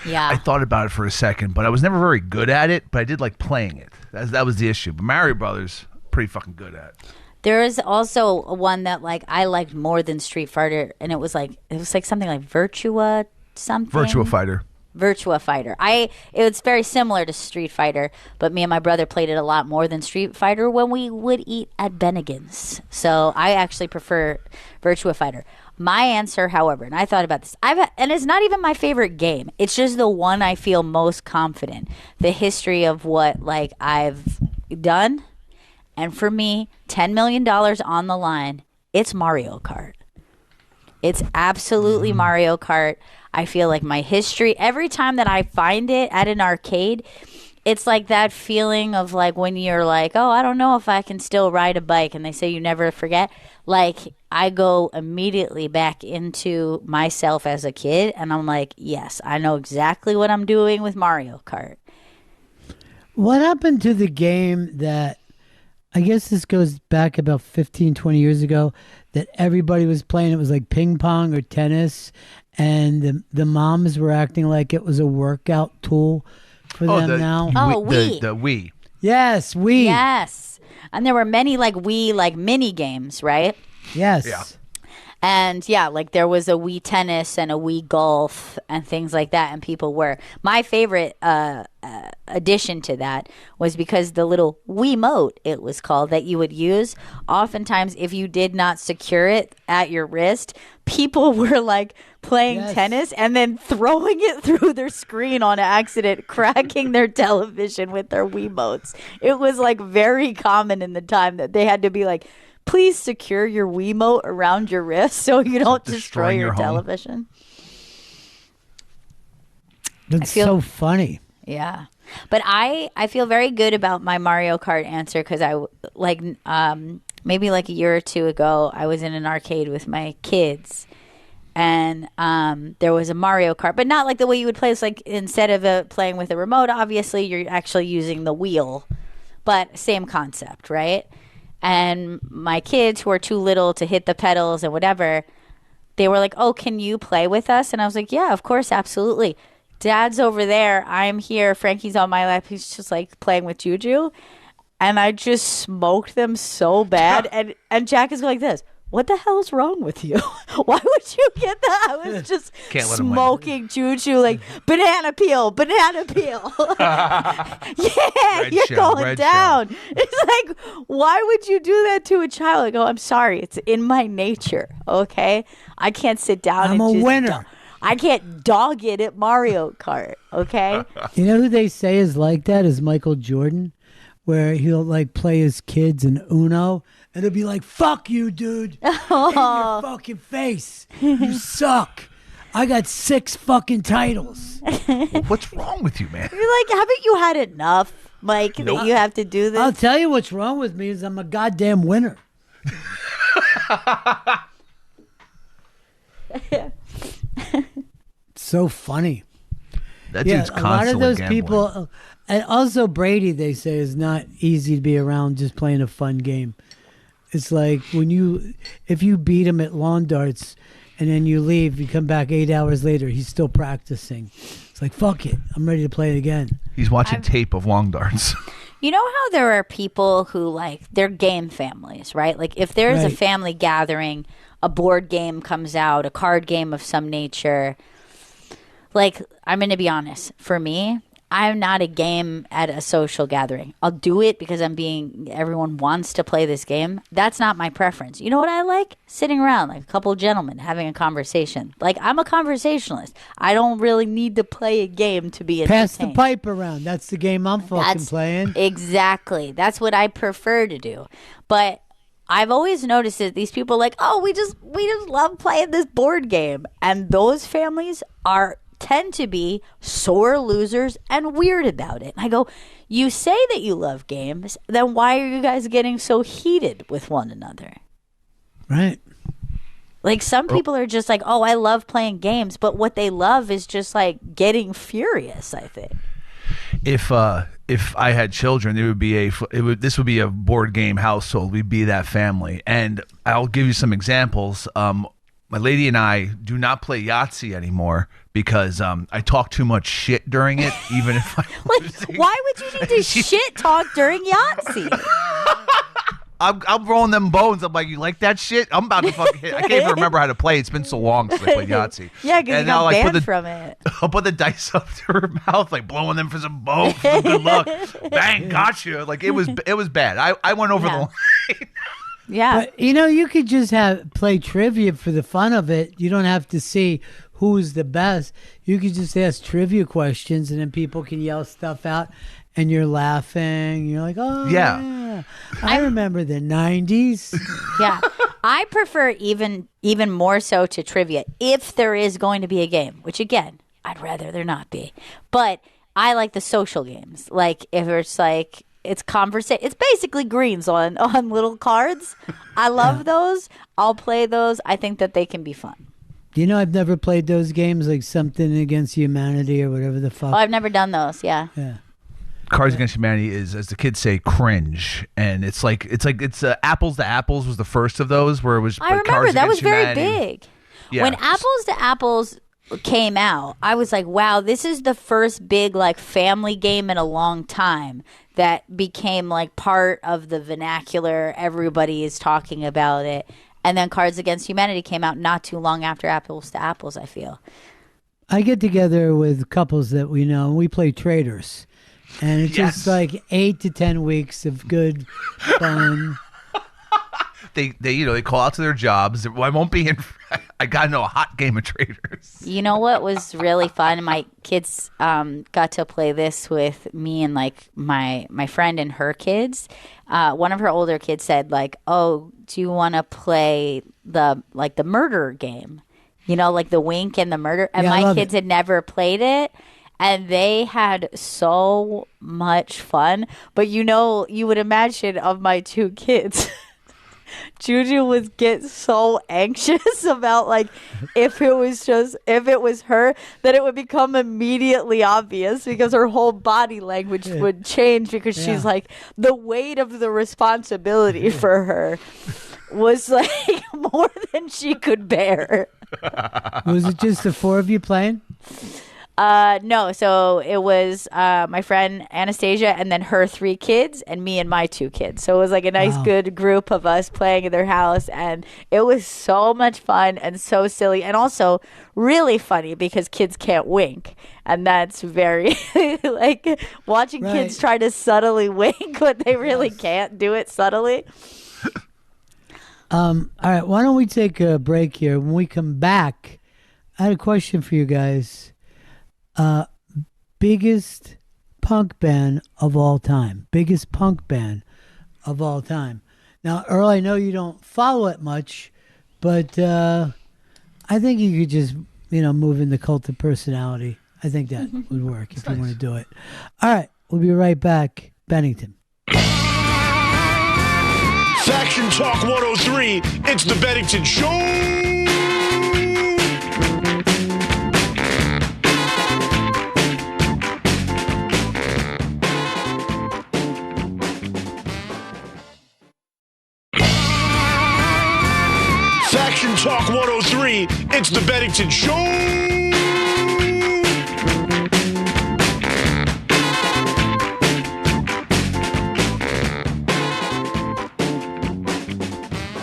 Yeah. I thought about it for a second, but I was never very good at it. But I did like playing it. That was the issue. But Mario Brothers, pretty fucking good at. There is also one that I liked more than Street Fighter, and it was like something like Virtua something. Virtua Fighter. Virtua Fighter. It's very similar to Street Fighter, but me and my brother played it a lot more than Street Fighter when we would eat at Bennigan's. So I actually prefer Virtua Fighter. My answer, however, and I thought about this, and it's not even my favorite game. It's just the one I feel most confident. The history of what I've done. And for me, $10 million on the line, it's Mario Kart. It's absolutely Mario Kart. I feel like my history, every time that I find it at an arcade, it's like that feeling of when you're like, oh, I don't know if I can still ride a bike. And they say you never forget. I go immediately back into myself as a kid. And I'm like, yes, I know exactly what I'm doing with Mario Kart. What happened to the game that, I guess this goes back about 15, 20 years ago, that everybody was playing? It was like ping pong or tennis, and the moms were acting like it was a workout tool for them now. Wii. The Wii. Yes, Wii. Yes. And there were many Wii mini games, right? Yes. Yeah. And yeah, like there was a Wii Tennis and a Wii Golf and things like that, and people were. My favorite addition to that was because the little Wiimote, it was called, that you would use. Oftentimes, if you did not secure it at your wrist, people were like playing tennis and then throwing it through their screen on accident, cracking their television with their Wiimotes. It was like very common in the time that they had to be like, please secure your Wiimote around your wrist so you don't destroy your television. That's so funny. Yeah. But I feel very good about my Mario Kart answer because I like maybe like a year or two ago, I was in an arcade with my kids and there was a Mario Kart, but not like the way you would play. It's like instead of playing with a remote, obviously you're actually using the wheel, but same concept, right? And my kids who are too little to hit the pedals and whatever, they were like, oh, can you play with us? And I was like, yeah, of course, absolutely. Dad's over there. I'm here. Frankie's on my lap. He's just like playing with Juju. And I just smoked them so bad. And Jack is going like this. What the hell is wrong with you? Why would you get that? I was just smoking Juju like banana peel. Yeah, Red you're shell, going red down. It's like, why would you do that to a child? I go, I'm sorry. It's in my nature, okay? I can't sit down I'm and a just winner. I can't dog it at Mario Kart, okay? You know who they say is like that is Michael Jordan, where he'll like play his kids in Uno, and it'll be like, "Fuck you, dude! In your fucking face, you suck! I got 6 fucking titles." What's wrong with you, man? You're like, haven't you had enough, Mike, that you have to do this? I'll tell you what's wrong with me is I'm a goddamn winner. So funny. That dude's a lot constantly of those gambling. people, and also Brady, they say, is not easy to be around just playing a fun game. It's like if you beat him at lawn darts and then you leave, you come back 8 hours later, he's still practicing. It's like, fuck it, I'm ready to play it again. He's watching tape of long darts. You know how there are people who like they're game families, right? Like if there's a Right. family gathering, a board game comes out, a card game of some nature. Like, I'm going to be honest. For me, I'm not a game at a social gathering. I'll do it because everyone wants to play this game. That's not my preference. You know what I like? Sitting around like a couple of gentlemen having a conversation. Like, I'm a conversationalist. I don't really need to play a game to be entertained. Pass the pipe around. That's the game I'm fucking playing. Exactly. That's what I prefer to do. But I've always noticed that these people are like, oh, we just love playing this board game. And those families tend to be sore losers and weird about it. And I go, you say that you love games, then why are you guys getting so heated with one another? Right. Like some people are just like, oh, I love playing games, but what they love is just like getting furious, I think. If I had children, this would be a board game household. We'd be that family. And I'll give you some examples. My lady and I do not play Yahtzee anymore because I talk too much shit during it, even if I'm losing. Why would you need to shit talk during Yahtzee? I'm rolling them bones. I'm like, you like that shit? I'm about to fucking hit. I can't even remember how to play. It's been so long since I played Yahtzee. Yeah, because you got I'll, banned from it. I'll put the dice up to her mouth, like blowing them for some bones. For good luck. Bang, gotcha. Like it was bad. I went over the line. Yeah. But, you could just play trivia for the fun of it. You don't have to see who's the best. You could just ask trivia questions, and then people can yell stuff out, and you're laughing. You're like, oh, yeah. I remember the 90s. Yeah. I prefer even more so to trivia if there is going to be a game, which, again, I'd rather there not be. But I like the social games. Like, if it's like... It's basically greens on little cards. I love those. I'll play those. I think that they can be fun. I've never played those games, like Something Against Humanity or whatever the fuck. Oh, I've never done those. Yeah. Cards Against Humanity is, as the kids say, cringe, and it's Apples to Apples was the first of those where it was. I remember Cards that was Against very Humanity. big. Yeah. When Apples to Apples came out, I was like, wow, this is the first big like family game in a long time that became like part of the vernacular. Everybody is talking about it. And then Cards Against Humanity came out not too long after Apples to Apples, I feel. I get together with couples that we know, and we play traders. And it's just like 8 to 10 weeks of good fun. They call out to their jobs. Well, I won't be in. I got into a hot game of traders. You know what was really fun? My kids got to play this with me and like my friend and her kids. One of her older kids said like, "Oh, do you want to play the murder game? You know, like the wink and the murder." And my kids had never played it. And they had so much fun. But you would imagine of my two kids, Juju would get so anxious about like if it was her, that it would become immediately obvious because her whole body language would change because she's like, the weight of the responsibility for her was like more than she could bear. Was it just the four of you playing? No, so it was my friend Anastasia and then her 3 kids and me and my 2 kids. So it was like a nice, good group of us playing in their house. And it was so much fun and so silly and also really funny because kids can't wink. And that's very, like, watching kids try to subtly wink when they really can't do it subtly. All right, why don't we take a break here? When we come back, I had a question for you guys. Biggest punk band of all time. Biggest punk band of all time. Now, Earl, I know you don't follow it much, but I think you could just, move in the cult of personality. I think that would work if you want to do it. All right, we'll be right back. Bennington. Faction Talk 103, it's the Bennington Show! Faction Talk 103, it's the Bennington Show!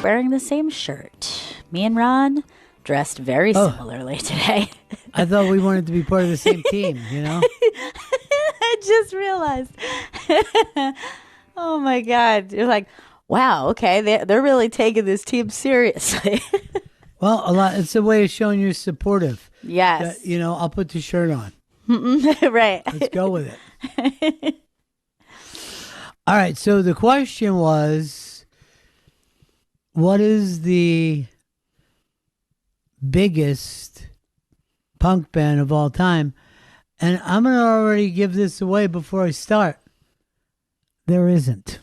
Wearing the same shirt. Me and Ron dressed very similarly today. I thought we wanted to be part of the same team, I just realized. Oh my God. You're like, wow, okay, they're really taking this team seriously. Well, it's a way of showing you're supportive. Yes. I'll put the shirt on. Right. Let's go with it. All right, so the question was, what is the biggest punk band of all time? And I'm going to already give this away before I start. There isn't.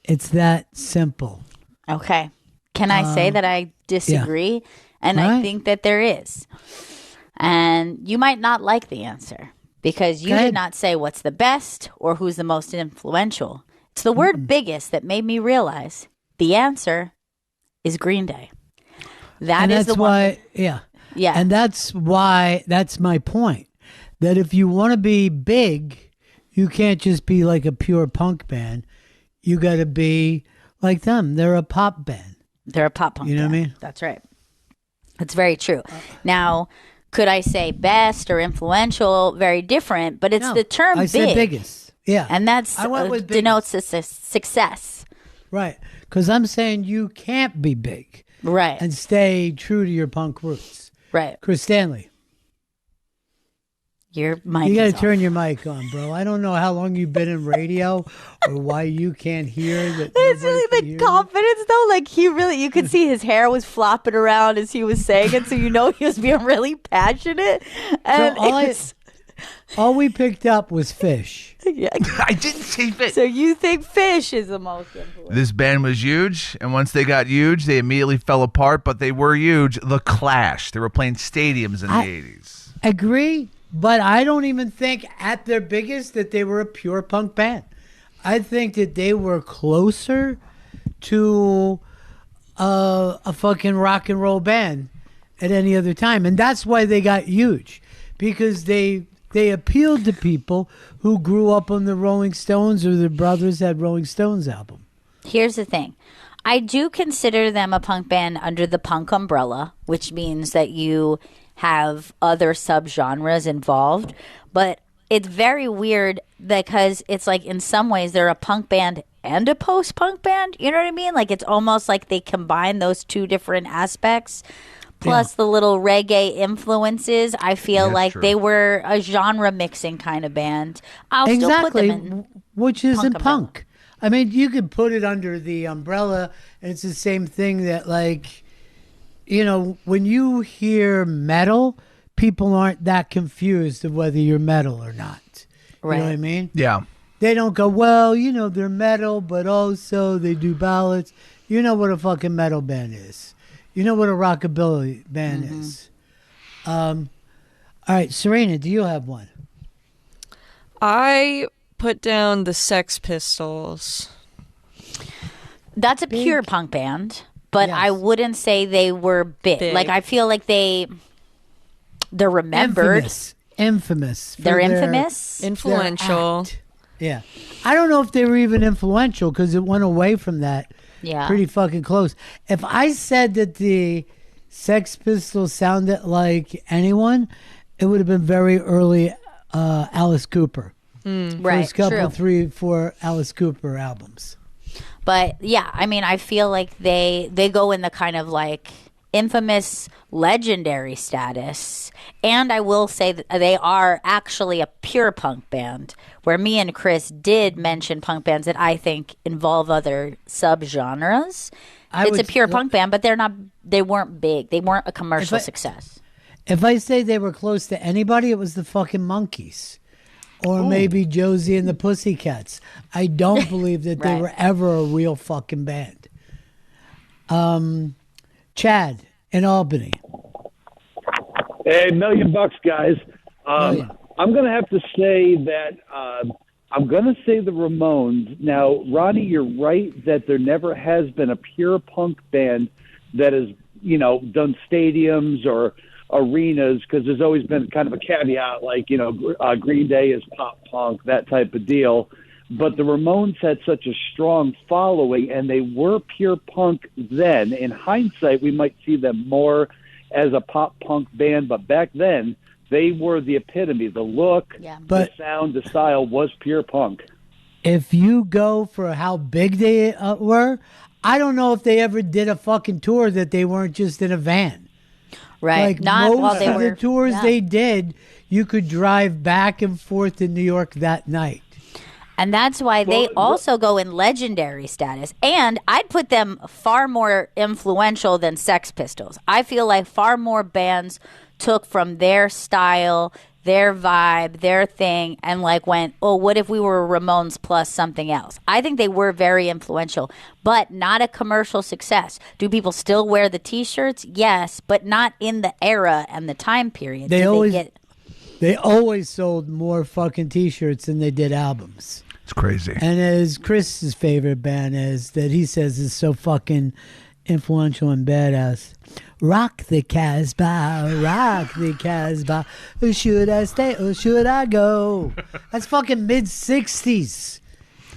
It's that simple. Okay. Can I say that I disagree? Yeah. And I think that there is. And you might not like the answer because you did not say what's the best or who's the most influential. It's the word biggest that made me realize the answer is Green Day. That's why. Yeah. And that's why, that's my point. That if you want to be big, you can't just be like a pure punk band. You got to be like them. They're a pop band. They're a pop punk band. You know what I mean? That's right. That's very true. Now, could I say best or influential? Very different, but it's the term I big. said biggest. Yeah. And that's denotes a success. Right. Because I'm saying you can't be big. Right. And stay true to your punk roots. Right. Chris Stanley. Your mic You got to off. turn your mic on, bro. I don't know how long you've been in radio or why you can't hear that. It's really the confidence, though. Like, you could see his hair was flopping around as he was saying it, so he was being really passionate. And so all we picked up was Fish. Yeah. I didn't say Fish. So you think Fish is the most important? This band was huge, and once they got huge, they immediately fell apart, but they were huge. The Clash. They were playing stadiums in the 80s. Agree. But I don't even think at their biggest that they were a pure punk band. I think that they were closer to a fucking rock and roll band at any other time. And that's why they got huge. Because they appealed to people who grew up on the Rolling Stones or their brothers had Rolling Stones album. Here's the thing. I do consider them a punk band under the punk umbrella, which means that you have other subgenres involved. But it's very weird because it's like in some ways they're a punk band and a post-punk band. You know what I mean? Like it's almost like they combine those two different aspects. Plus the little reggae influences. I feel like they were a genre mixing kind of band. I'll still put them in which isn't umbrella. punk. I mean, you could put it under the umbrella, and it's the same thing that, like, you know, when you hear metal, people aren't that confused of whether you're metal or not. You know what I mean? Yeah. They don't go, well, you know, they're metal, but also they do ballads. You know what a fucking metal band is. You know what a rockabilly band is. All right, Serena, do you have one? I put down the Sex Pistols. That's a pure punk band, but I wouldn't say they were big. Like I feel like they're remembered. Infamous. They're infamous. Influential. Act. Yeah. I don't know if they were even influential because it went away from that. Yeah. Pretty fucking close. If I said that the Sex Pistols sounded like anyone, it would have been very early Alice Cooper. Right. First couple, True. 3, 4 Alice Cooper albums. But yeah, I mean, I feel like they go in the kind of like infamous, legendary status. And I will say that they are actually a pure punk band, where me and Chris did mention punk bands that I think involve other subgenres. It's a pure punk band, but they weren't big. They weren't a commercial success. If I say they were close to anybody, it was the fucking Monkees. Or maybe Josie and the Pussycats. I don't believe that they were ever a real fucking band. Chad in Albany. Hey, $1,000,000, guys. I'm going to have to say that I'm going to say the Ramones. Now, Ronnie, you're right that there never has been a pure punk band that has, you know, done stadiums or arenas, because there's always been kind of a caveat, like, you know, Green Day is pop punk, that type of deal. But the Ramones had such a strong following, and they were pure punk then. In hindsight, we might see them more as a pop punk band, but back then they were the epitome. The look, the sound, the style was pure punk. If you go for how big they were, I don't know if they ever did a fucking tour that they weren't just in a van. Right. Like Not most while they of were, the tours they did, you could drive back and forth to New York that night. And that's why they also go in legendary status. And I'd put them far more influential than Sex Pistols. I feel like far more bands took from their style, their vibe, their thing, and like went, oh, what if we were Ramones plus something else? I think they were very influential, but not a commercial success. Do people still wear the T-shirts? Yes, but not in the era and the time period. They always sold more fucking T-shirts than they did albums. It's crazy. And as Chris's favorite band is that he says is so fucking influential and badass. Rock the Casbah, rock the Casbah. Should I stay or should I go? That's fucking mid-60s.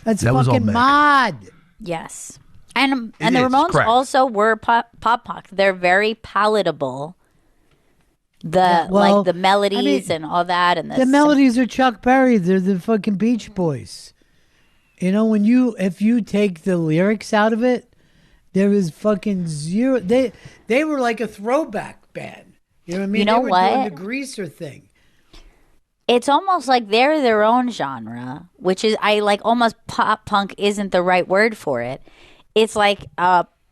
That's That was all fucking Mick. mod. Yes. And the is, Ramones correct. also were pop punk. They're very palatable. Well, like the melodies I mean, and all that, and the melodies are Chuck Berry. They're the fucking Beach Boys. You know, if you take the lyrics out of it, there is fucking zero. They were like a throwback band. You know what I mean? You know they were what? doing the Greaser thing. It's almost like they're their own genre, which is I like almost pop punk isn't the right word for it. It's like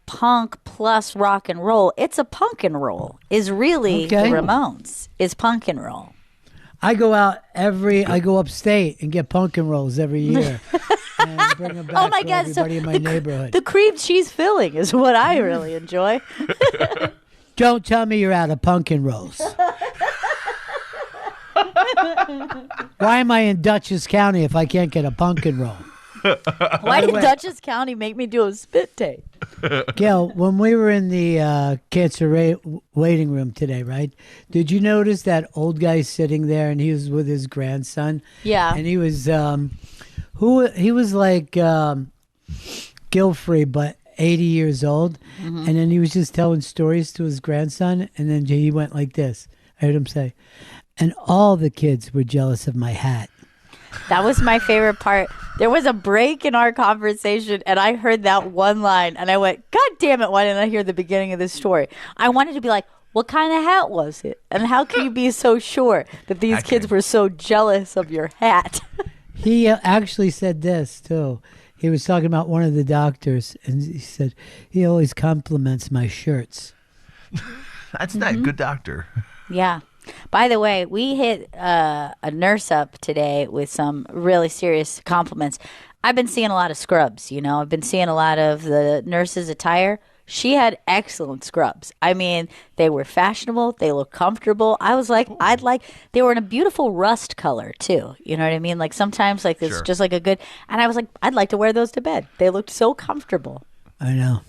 punk plus rock and roll. It's a punk and roll is really the Ramones is punk and roll. I go upstate and get pumpkin rolls every year. And bring them back Oh my to God! So everybody in my neighborhood. the cream cheese filling is what I really enjoy. Don't tell me you're out of pumpkin rolls. Why am I in Dutchess County if I can't get a pumpkin roll? Why did Dutchess County make me do a spit take? Gail, when we were in the cancer waiting room today, right? Did you notice that old guy sitting there and he was with his grandson? Yeah. And he was he was like Gilfrey, but 80 years old, and then he was just telling stories to his grandson, and then he went like this. I heard him say, and all the kids were jealous of my hat. That was my favorite part. There was a break in our conversation, and I heard that one line, and I went, God damn it, why didn't I hear the beginning of this story? I wanted to be like, what kind of hat was it? And how can you be so sure that these kids were so jealous of your hat? He actually said this, too. He was talking about one of the doctors, and he said, he always compliments my shirts. That's not a good doctor. Yeah. By the way, we hit a nurse up today with some really serious compliments. I've been seeing a lot of scrubs, I've been seeing a lot of the nurses' attire. She had excellent scrubs. I mean, they were fashionable. They looked comfortable. I was like, they were in a beautiful rust color, too. You know what I mean? Like sometimes like it's just like a good, and I was like, I'd like to wear those to bed. They looked so comfortable. I know.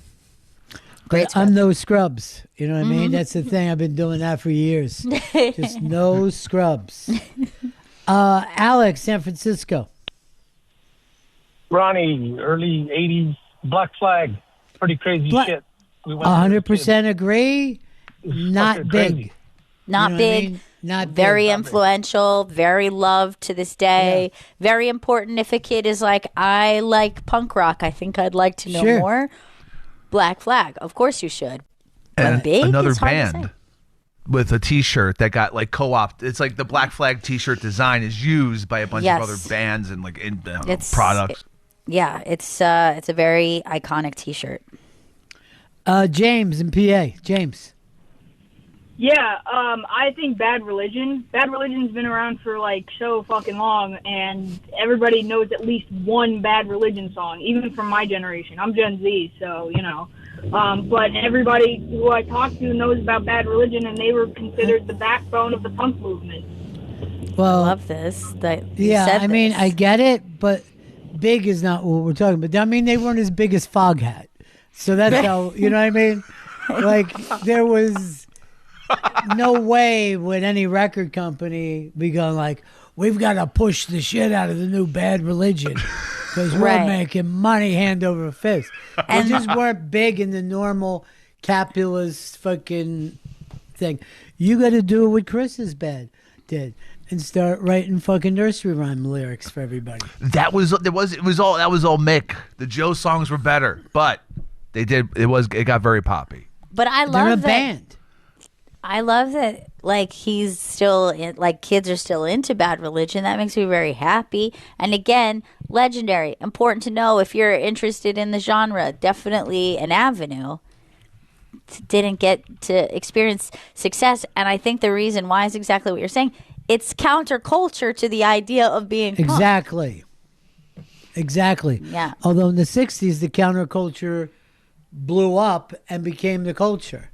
Great. I'm no scrubs. You know what I mean? That's the thing. I've been doing that for years. Just no scrubs. Alex, San Francisco. Ronnie, early 80s, Black Flag. Pretty crazy shit. 100% agree. Not big. Crazy. Not You know what I big. mean? Not big. Very influential, very loved to this day. Very important if a kid is like, I like punk rock. I think I'd like to know Sure. more. Black Flag. Of course you should. But And big another is hard to band say. with a T-shirt that got like co-opted. It's like the Black Flag T-shirt design is used by a bunch Yes. of other bands and like It's- products. Yeah, it's a very iconic T-shirt. James in PA. James. Yeah, I think Bad Religion. Bad Religion's been around for like so fucking long, and everybody knows at least one Bad Religion song, even from my generation. I'm Gen Z, so but everybody who I talk to knows about Bad Religion, and they were considered the backbone of the punk movement. Well, I love this. That you yeah, said I mean, this. I get it, but big is not what we're talking about. I mean, they weren't as big as Foghat. So that's how, you know what I mean? Like, there was no way would any record company be going like, we've got to push the shit out of the new Bad Religion because we're Right. making money hand over fist. They just weren't big in the normal capitalist fucking thing. You got to do what Chris's band did and start writing fucking nursery rhyme lyrics for everybody. That was all Mick. The Joe songs were better, but it got very poppy. But I They're a love that. band. I love that. Like he's still like kids are still into Bad Religion. That makes me very happy. And again, legendary. Important to know if you're interested in the genre. Definitely an avenue. Didn't get to experience success, and I think the reason why is exactly what you're saying. It's counterculture to the idea of being punk. Exactly. Yeah. Although in the 60s, the counterculture blew up and became the culture.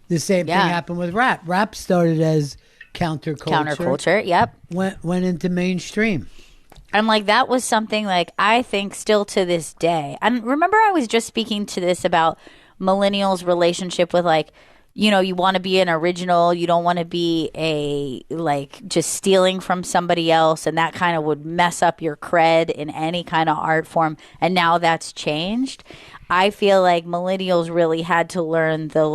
The same thing happened with rap. Rap started as Counterculture, yep. Went into mainstream. And like that was something like I think still to this day. And remember I was just speaking to this about millennials' relationship with like, you want to be an original. You don't want to be just stealing from somebody else. And that kind of would mess up your cred in any kind of art form. And now that's changed. I feel like millennials really had to learn the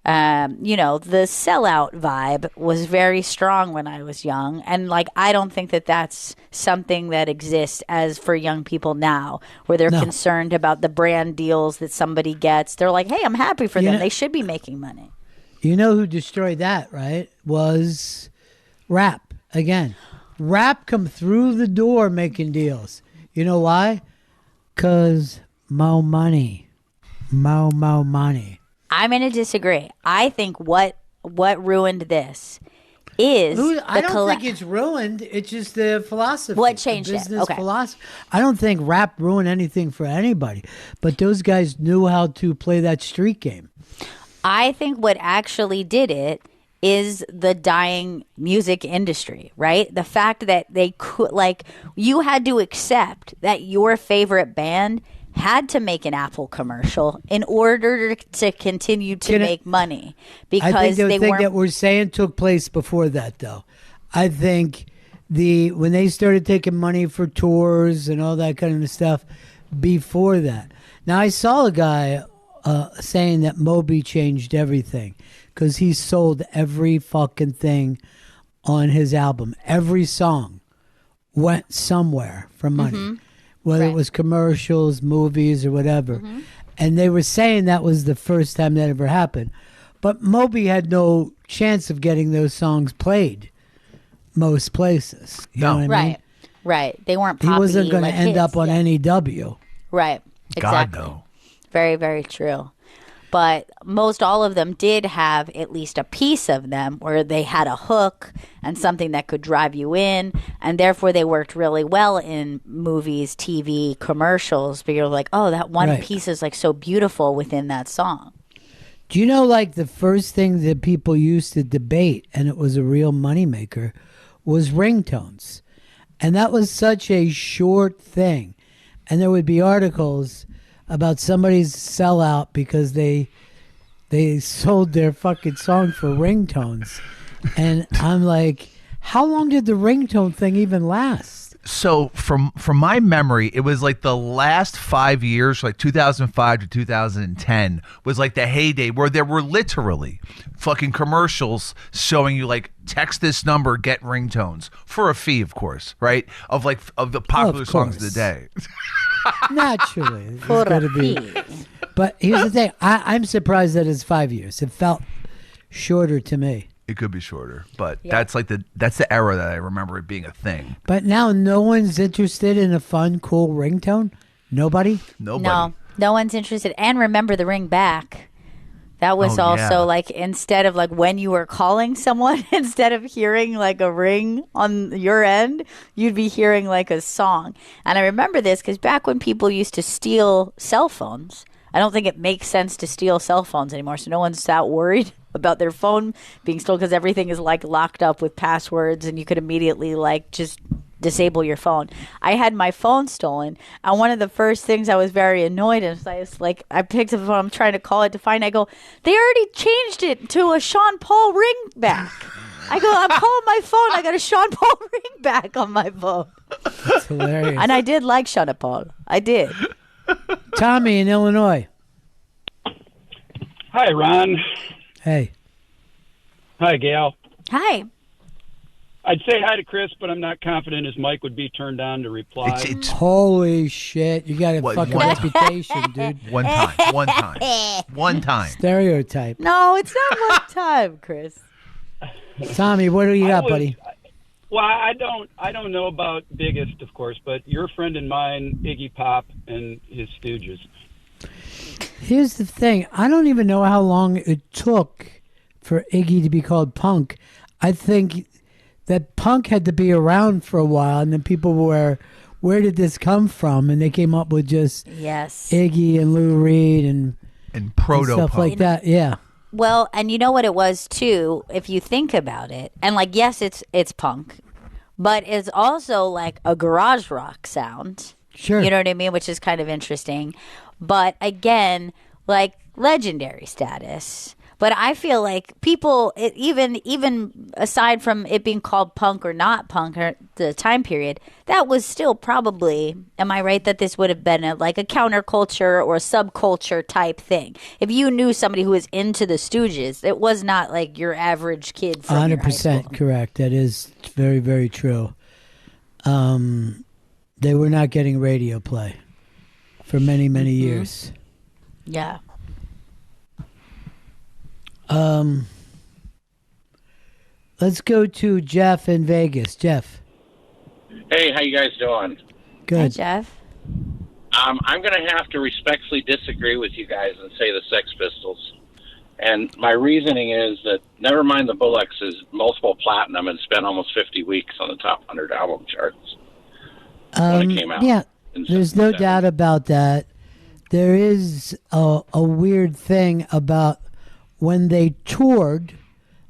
the sellout vibe was very strong when I was young. And I don't think that that's something that exists as for young people now, where they're concerned about the brand deals that somebody gets. They're like, hey, I'm happy for them. They should be making money. You know who destroyed that, right? Was rap. Again, rap come through the door making deals. You know why? Because more money. More money. I'm going to disagree. I think what ruined this is I don't think it's ruined. It's just the philosophy. What changed the it? business Okay. philosophy. I don't think rap ruined anything for anybody, but those guys knew how to play that street game. I think what actually did it is the dying music industry, right? The fact that they could, you had to accept that your favorite band had to make an Apple commercial in order to continue to make money because I think the they thing weren't. that we're saying took place before that, though. I think when they started taking money for tours and all that kind of stuff, before that. Now, I saw a guy saying that Moby changed everything because he sold every fucking thing on his album. Every song went somewhere for money, whether it was commercials, movies, or whatever. And they were saying that was the first time that ever happened. But Moby had no chance of getting those songs played most places. You know what I mean? Right. They weren't He poppy, wasn't going to like end hits, up on NEW. Right. God, Exactly. no. Very, very true. But most all of them did have at least a piece of them where they had a hook and something that could drive you in. And therefore, they worked really well in movies, TV, commercials. But you're like, oh, that one Right. piece is like so beautiful within that song. Do you know, like, the first thing that people used to debate, and it was a real moneymaker, was ringtones. And that was such a short thing. And there would be articles about somebody's sellout because they sold their fucking song for ringtones. And I'm like, how long did the ringtone thing even last? So from my memory, it was like the last 5 years, like 2005 to 2010, was like the heyday where there were literally fucking commercials showing you like text this number, get ringtones for a fee, of course, right? Of the popular songs of the day. Naturally. It's For a gotta be. fee. But here's the thing. I'm surprised that it's 5 years. It felt shorter to me. It could be shorter, but that's the era that I remember it being a thing. But now no one's interested in a fun, cool ringtone? Nobody? Nobody. No one's interested. And remember the ring back. That was Oh, also yeah. like instead of like when you were calling someone, instead of hearing like a ring on your end, you'd be hearing like a song. And I remember this because back when people used to steal cell phones, I don't think it makes sense to steal cell phones anymore. So no one's that worried about their phone being stolen because everything is like locked up with passwords and you could immediately like just disable your phone. I had my phone stolen, and one of the first things I was very annoyed is I picked up the phone, I'm trying to call it to find. I go, they already changed it to a Sean Paul ring back. I go, I'm calling my phone. I got a Sean Paul ring back on my phone. It's hilarious. And I did like Sean Paul. I did. Tommy in Illinois. Hi, Ron. Hey. Hi, Gail. Hi. I'd say hi to Chris, but I'm not confident his mic would be turned on to reply. Holy shit. You got a What, fucking one- reputation, dude. One time. Stereotype. No, it's not one time, Chris. Tommy, what do you got, buddy? Well, I don't know about Biggest, of course, but you're a friend of mine, Iggy Pop and his Stooges. Here's the thing. I don't even know how long it took for Iggy to be called punk. I think that punk had to be around for a while, and then people were, where did this come from? And they came up with just Yes. Iggy and Lou Reed and proto stuff like that. Yeah. Well, and you know what it was too, if you think about it. And like, yes, it's punk, but it's also like a garage rock sound. Sure. You know what I mean? Which is kind of interesting. But again, like legendary status. But I feel like people, even aside from it being called punk or not punk or the time period, that was still probably, am I right that this would have been like a counterculture or a subculture type thing? If you knew somebody who was into the Stooges, it was not like your average kid from your high school. 100% correct. That is very, very true. They were not getting radio play for many, many years. Yeah. Let's go to Jeff in Vegas. Jeff. Hey, how you guys doing? Good. Hey, Jeff. I'm going to have to respectfully disagree with you guys and say the Sex Pistols. And my reasoning is that never mind the Bullocks is multiple platinum and spent almost 50 weeks on the top 100 album charts when it came out. Yeah, there's no doubt about that. There is a weird thing about when they toured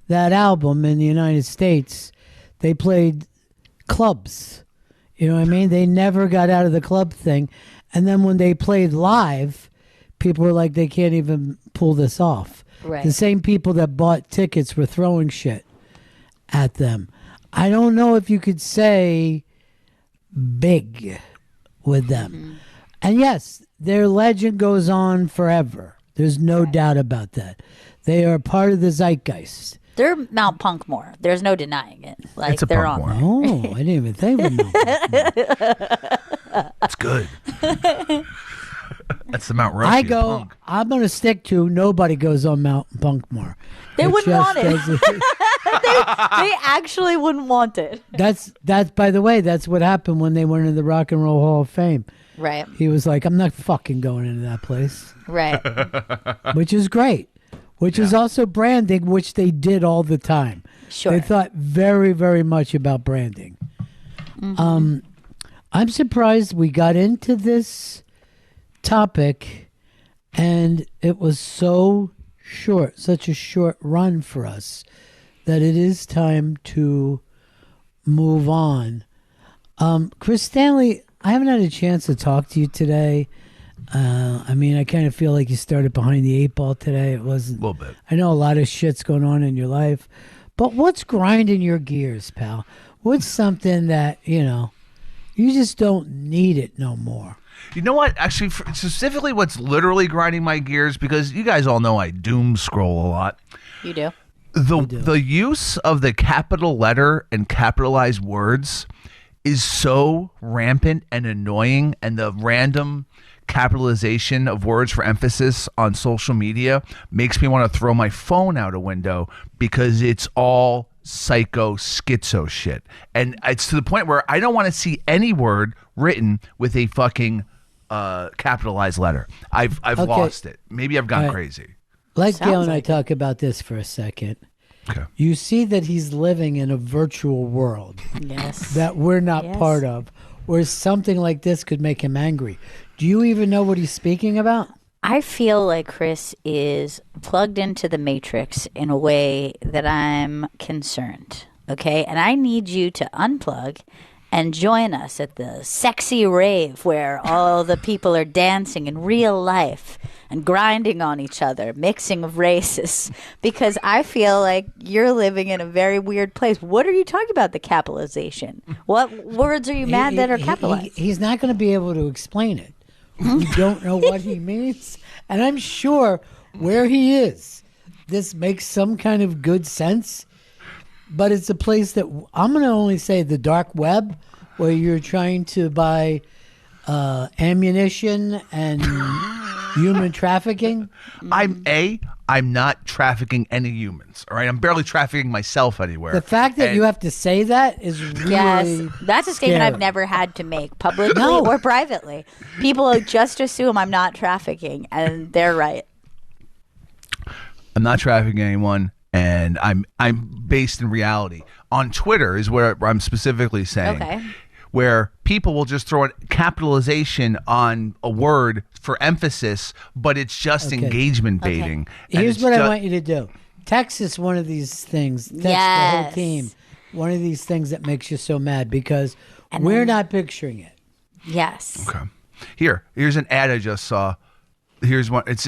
that album in the United States, they played clubs. You know what I mean? They never got out of the club thing. And then when they played live, people were like, they can't even pull this off. Right. The same people that bought tickets were throwing shit at them. I don't know if you could say big with them. And yes, their legend goes on forever. There's no doubt about that. They are part of the zeitgeist. They're Mount Punkmore. There's no denying it. Like, It's a they're Punkmore. on there. Oh, I didn't even think of Mount. That's good. That's the Mount Rushmore. I go. I'm going to stick to nobody goes on Mount Punkmore. They wouldn't want it. doesn't- They actually wouldn't want it. That's by the way. That's what happened when they went into the Rock and Roll Hall of Fame. Right. He was like, "I'm not fucking going into that place," Right. which is great. Which is also branding, which they did all the time. Sure. They thought very, very much about branding. I'm surprised we got into this topic and it was so short, such a short run for us, that it is time to move on. Chris Stanley, I haven't had a chance to talk to you today. I mean, I kind of feel like you started behind the 8 ball today. It wasn't. A little bit. I know a lot of shit's going on in your life, but what's grinding your gears, pal? What's something that, you just don't need it no more? You know what? Actually, specifically what's literally grinding my gears, because you guys all know I doom scroll a lot. You do. The use of the capital letter and capitalized words is so rampant and annoying, and the random capitalization of words for emphasis on social media makes me want to throw my phone out a window, because it's all psycho schizo shit. And it's to the point where I don't want to see any word written with a fucking capitalized letter. I've Okay. lost it. Maybe I've gone All right. crazy. Like Sounds Gail and like I talk about this for a second. Okay. You see that he's living in a virtual world Yes. that we're not Yes. part of, where something like this could make him angry. Do you even know what he's speaking about? I feel like Chris is plugged into the Matrix in a way that I'm concerned. Okay. And I need you to unplug and join us at the sexy rave where all the people are dancing in real life and grinding on each other, mixing of races, because I feel like you're living in a very weird place. What are you talking about, the capitalization? What words are you mad that are capitalized? He's not going to be able to explain it. We don't know what he means. And I'm sure where he is, this makes some kind of good sense. But it's a place that I'm going to only say the dark web, where you're trying to buy ammunition and human trafficking. I'm not trafficking any humans. All right, I'm barely trafficking myself anywhere. The fact that And- you have to say that is really Yes, that's a statement scary. I've never had to make publicly No. or privately. People just assume I'm not trafficking, and they're right. I'm not trafficking anyone, and I'm based in reality. On Twitter is where I'm specifically saying, Okay. where people will just throw a capitalization on a word for emphasis, but it's just Okay. engagement Okay. baiting. And Here's it's what I ju- want you to do. Text us one of these things. Text the whole Yes. team one of these things that makes you so mad, because And we're then- not picturing it. Yes. Okay. Here's an ad I just saw. Here's one. This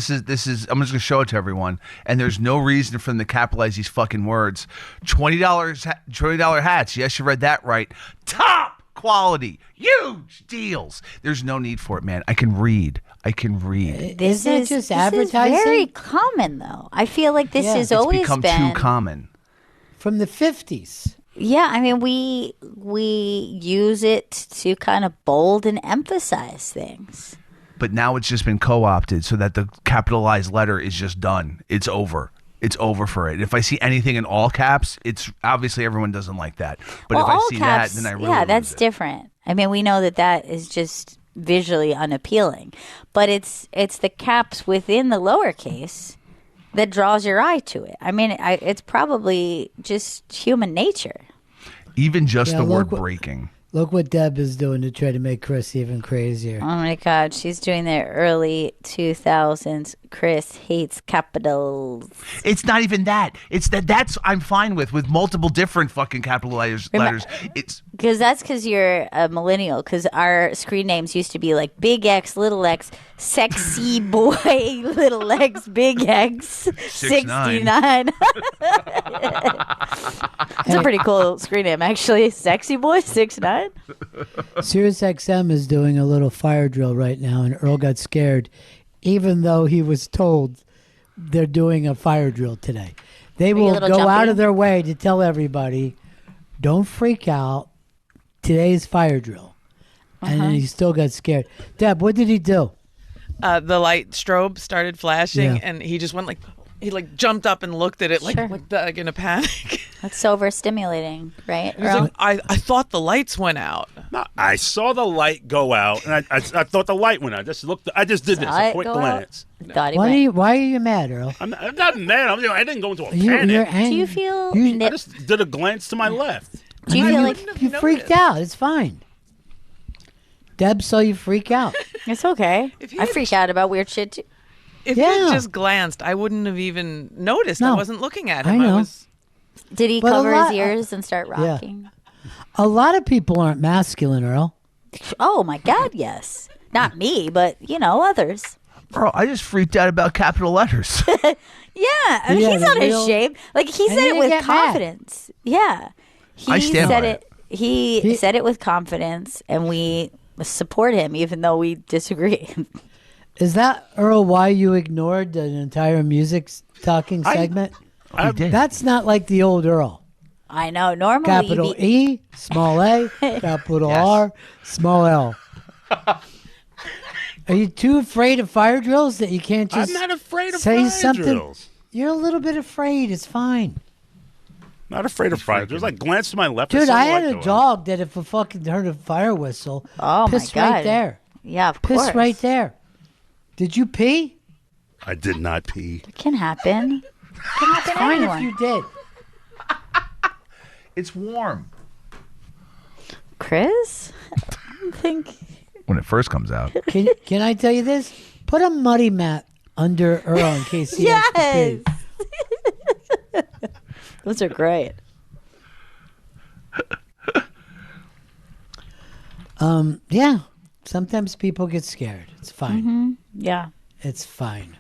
is. I'm just gonna show it to everyone. And there's no reason for them to capitalize these fucking words. $20 hats. Yes, you read that right. Top quality, huge deals. There's no need for it, man. I can read. Isn't it just this advertising? is very common, though. I feel like this Yeah. has It's always Become been too common. From the 50s. Yeah, I mean, we use it to kind of bold and emphasize things. But now it's just been co-opted so that the capitalized letter is just done. It's over. It's over for it. If I see anything in all caps, it's obviously everyone doesn't like that. But Well, if I all see caps, that, then I really yeah, lose that's it. different. I mean, we know that is just visually unappealing, but it's the caps within the lowercase that draws your eye to it. I mean, it's probably just human nature. Even just Yeah, the word look what- breaking. Look what Deb is doing to try to make Chris even crazier. Oh my God, she's doing the early 2000s Chris hates capitals. It's not even that. It's that's I'm fine with multiple different fucking capital letters. It's Because you're a millennial. Because our screen names used to be like Big X, Little X, Sexy Boy, Little X, Big X, 69. It's a pretty cool screen name, actually. Sexy Boy, 69. Sirius XM is doing a little fire drill right now, and Earl got scared, even though he was told they're doing a fire drill today. They will go out of their way to tell everybody, don't freak out. Today's fire drill. And then he still got scared. Deb, what did he do? The light strobe started flashing, Yeah. and he just went he jumped up and looked at it like in a panic. That's so overstimulating, right? He was like, I thought the lights went out. No, I saw the light go out, and I thought the light went out. I just did this, a quick glance. Why are you mad, Earl? I'm not mad. I didn't go into a You're panic. Do you feel I just did a glance to my left. Do you feel like you freaked out? It's fine. Deb saw you freak out. It's okay. I freak out about weird shit too. If he had just glanced, I wouldn't have even noticed. I wasn't looking at him. I know. Did he But a cover lot- his ears and start rocking? A lot of people aren't masculine, Earl. Oh my God, yes. Not me, but others. Bro, I just freaked out about capital letters. Yeah, and Yeah, he's the not real- ashamed. Like he And said he it didn't with get mad. confidence. Yeah, he I stand said by it. He said it with confidence, and we support him, even though we disagree. Is that, Earl, why you ignored an entire music talking segment? I did. That's not like the old Earl. I know. Normally, Capital E, small a, capital R, small L. Are you too afraid of fire drills that you can't just I'm not afraid of say fire something? drills. You're a little bit afraid. It's fine. Not afraid of fire. There's glance to my left. Dude, saw the I had light a go out. dog that if a fucking heard a fire whistle, Oh my piss God. right there. Yeah, of Piss course. right there. Did you pee? I did not pee. It can happen. Can happen to Fine anyone. if you did. It's warm. Chris, I don't think. When it first comes out. Can I tell you this? Put a muddy mat under Earl in case he has to pee. Those are great. Yeah. Sometimes people get scared. It's fine. Yeah. It's fine.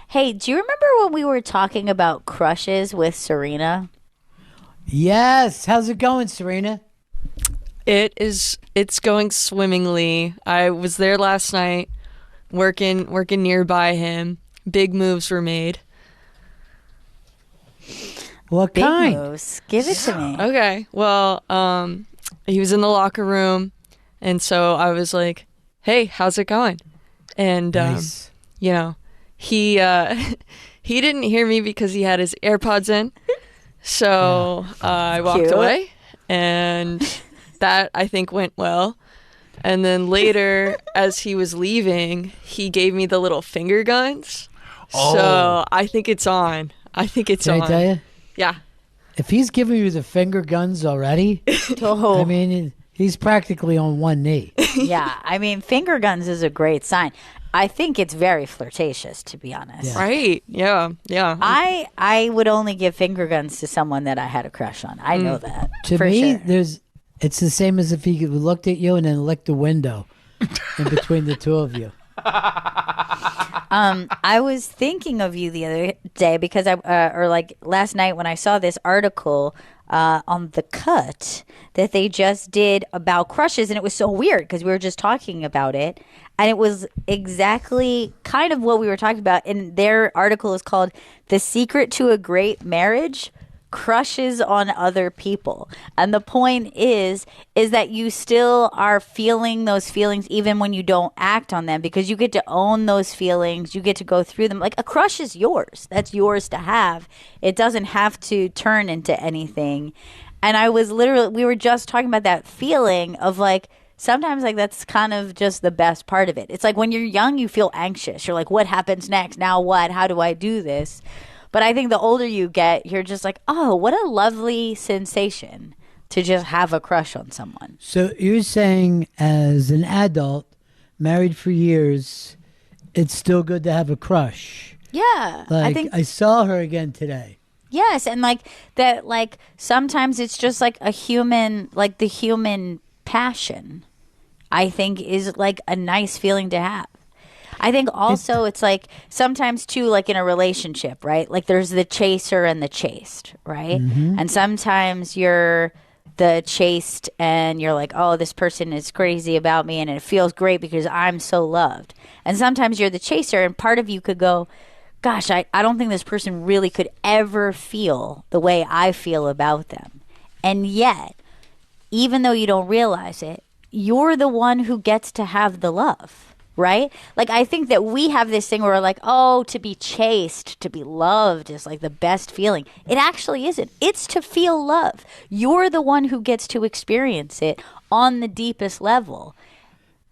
Hey, do you remember when we were talking about crushes with Serena? Yes. How's it going, Serena? It's going swimmingly. I was there last night working nearby him. Big moves were made. What Big kind? moves. Give it to me. Okay. Well, he was in the locker room, and so I was like, "Hey, how's it going?" And Nice. he he didn't hear me because he had his AirPods in. So I walked Cute. away, and that I think went well. And then later, as he was leaving, he gave me the little finger guns. So I think it's on. I think it's Can on. I tell you? Yeah. If he's giving you the finger guns already, Oh. I mean, he's practically on one knee. Yeah, I mean, finger guns is a great sign. I think it's very flirtatious, to be honest. Right. Yeah. Yeah. I would only give finger guns to someone that I had a crush on. I know that. To for me, sure. it's the same as if he looked at you and then licked the window in between the two of you. I was thinking of you the other day because last night when I saw this article on The Cut that they just did about crushes, and it was so weird because we were just talking about it, and it was exactly kind of what we were talking about. And their article is called "The Secret to a Great Marriage: Crushes on Other People." And the point is that you still are feeling those feelings even when you don't act on them, because you get to own those feelings. You get to go through them. Like, a crush is yours. That's yours to have. It doesn't have to turn into anything. And we were just talking about that feeling of like, sometimes like that's kind of just the best part of it. It's like when you're young, you feel anxious. You're like, what happens next? Now what? How do I do this? But I think the older you get, you're just like, oh, what a lovely sensation to just have a crush on someone. So you're saying, as an adult, married for years, it's still good to have a crush. Yeah. Like I think I saw her again today. yes, and like that like sometimes it's just like a human like the human passion. I think is like a nice feeling to have. I think also it's like sometimes too like in a relationship, right? Like there's the chaser and the chased, right? And sometimes you're the chased and you're like, oh, this person is crazy about me and it feels great because I'm so loved. And sometimes you're the chaser and part of you could go, gosh, I don't think this person really could ever feel the way I feel about them. And yet, even though you don't realize it, you're the one who gets to have the love, right? Like, I think that we have this thing where we're like, oh, to be chased, to be loved is like the best feeling. It actually isn't. It's to feel love. You're the one who gets to experience it on the deepest level.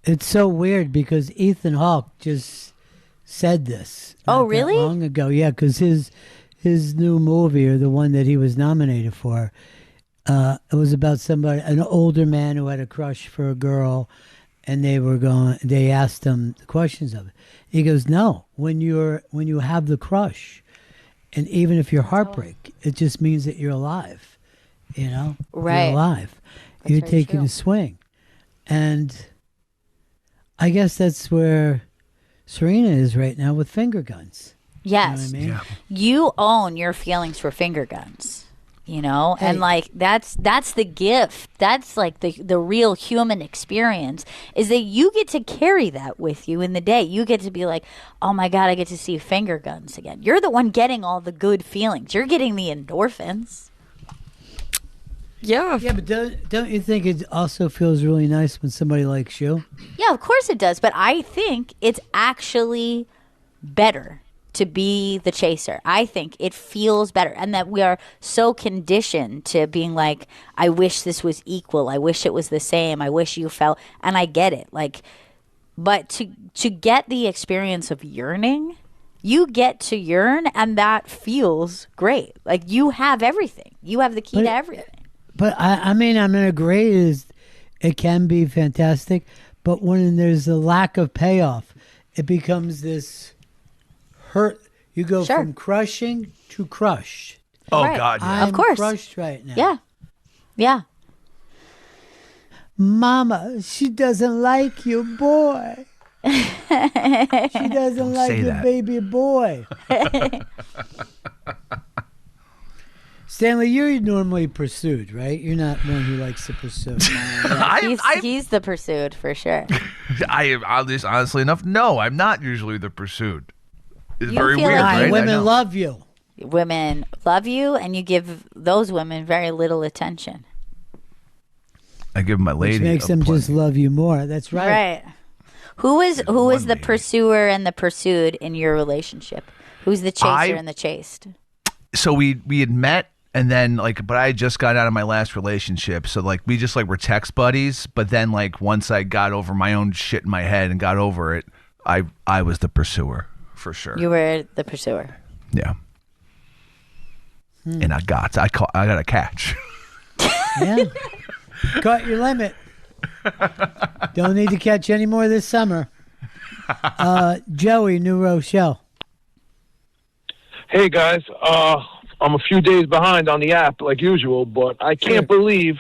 It's so weird because Ethan Hawke just said this. Oh, not that really? long ago, yeah, because his new movie, or the one that he was nominated for, it was about somebody, an older man who had a crush for a girl, and they asked him the questions of it. He goes, no, when you have the crush, and even if you're heartbreak, it just means that you're alive, Right. You're alive. That's You're very taking true. a swing. And I guess that's where Serena is right now with finger guns. Yes. You know what I mean? You own your feelings for finger guns. And Hey. like that's the gift. That's like the real human experience is that you get to carry that with you in the day. You get to be like, oh my God, I get to see finger guns again. You're the one getting all the good feelings. You're getting the endorphins. Yeah. Yeah, but don't you think it also feels really nice when somebody likes you? Yeah, of course it does. But I think it's actually better to be the chaser. I think it feels better. And that we are so conditioned to being like, I wish this was equal. I wish it was the same. I wish you felt, and I get it. Like, but to get the experience of yearning, you get to yearn and that feels great. Like you have everything. You have the key to everything. But I mean, I'm in agree. It can be fantastic, but when there's a lack of payoff, it becomes this hurt. You go from crushing to crushed. Oh Right. God, yeah. I'm Of course. crushed right now. Yeah. Yeah. Mama, she doesn't like you, boy. She doesn't like say your that. baby boy. Stanley, you're normally pursued, right? You're not one who likes to pursue. He's the pursued for sure. Honestly enough, no, I'm not usually the pursued. It's You very feel weird, like right? I Women know. love you. Women love you, and you give those women very little attention. I give my lady. Which makes a them plenty. just love you more. That's right. Right. Who is one the lady. pursuer and the pursued in your relationship? Who's the chaser and the chased? So we had met, and then but I just got out of my last relationship, so we just were text buddies. But then once I got over my own shit in my head and got over it, I was the pursuer for sure. You were the pursuer. Yeah. And I got a catch. Yeah. Caught your limit. Don't need to catch any more this summer. Joey, New Rochelle. Hey guys, I'm a few days behind on the app like usual, but I can't believe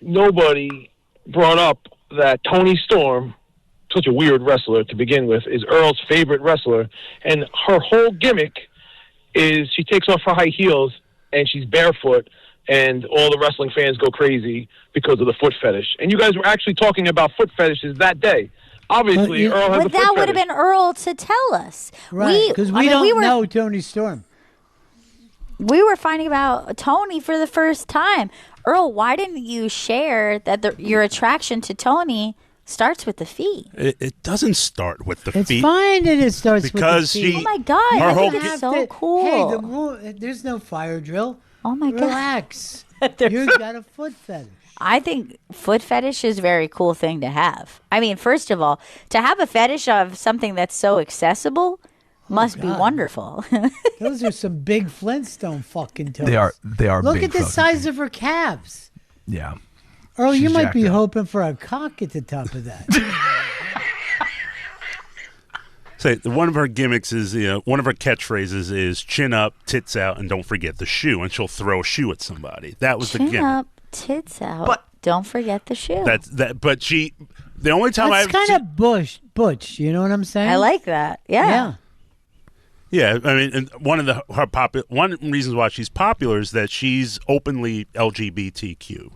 nobody brought up that Tony Storm, such a weird wrestler to begin with, is Earl's favorite wrestler, and her whole gimmick is she takes off her high heels and she's barefoot, and all the wrestling fans go crazy because of the foot fetish. And you guys were actually talking about foot fetishes that day. Obviously, Earl has a But foot that would have fetish. been Earl to tell us. Right. Because we don't know Tony Storm. We were finding about Tony for the first time. Earl, why didn't you share that your attraction to Tony starts with the feet? It doesn't start with the It's feet. fine that it starts Because with the feet. she- Oh my God, her I whole think gi- it's so cool. Hey, the rule, there's no fire drill. Oh my God. Relax. You've got a foot fetish. I think foot fetish is a very cool thing to have. I mean, first of all, to have a fetish of something that's so accessible must be God. wonderful. Those are some big Flintstone fucking toes. They are. Look big at the fucking size of her calves. Yeah. Earl, you She's might be jacked up. hoping for a cock at the top of that. Say one of her gimmicks is, one of her catchphrases is "chin up, tits out, and don't forget the shoe." And she'll throw a shoe at somebody. That was the Chin gimmick. up, tits out. But don't forget the shoe. That's that. But she, the only time That's kind of butch. You know what I'm saying? I like that. Yeah. Yeah, I mean, and one of one reasons why she's popular is that she's openly LGBTQ.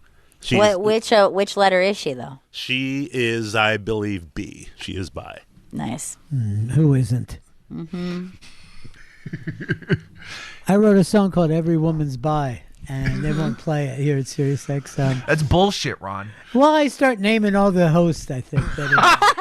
Which letter is she though? She is, I believe, B. She is bi. Nice. Who isn't? Mm-hmm. I wrote a song called "Every Woman's Bi," and they won't play it here at SiriusXM. That's bullshit, Ron. Well, I start naming all the hosts. I think that.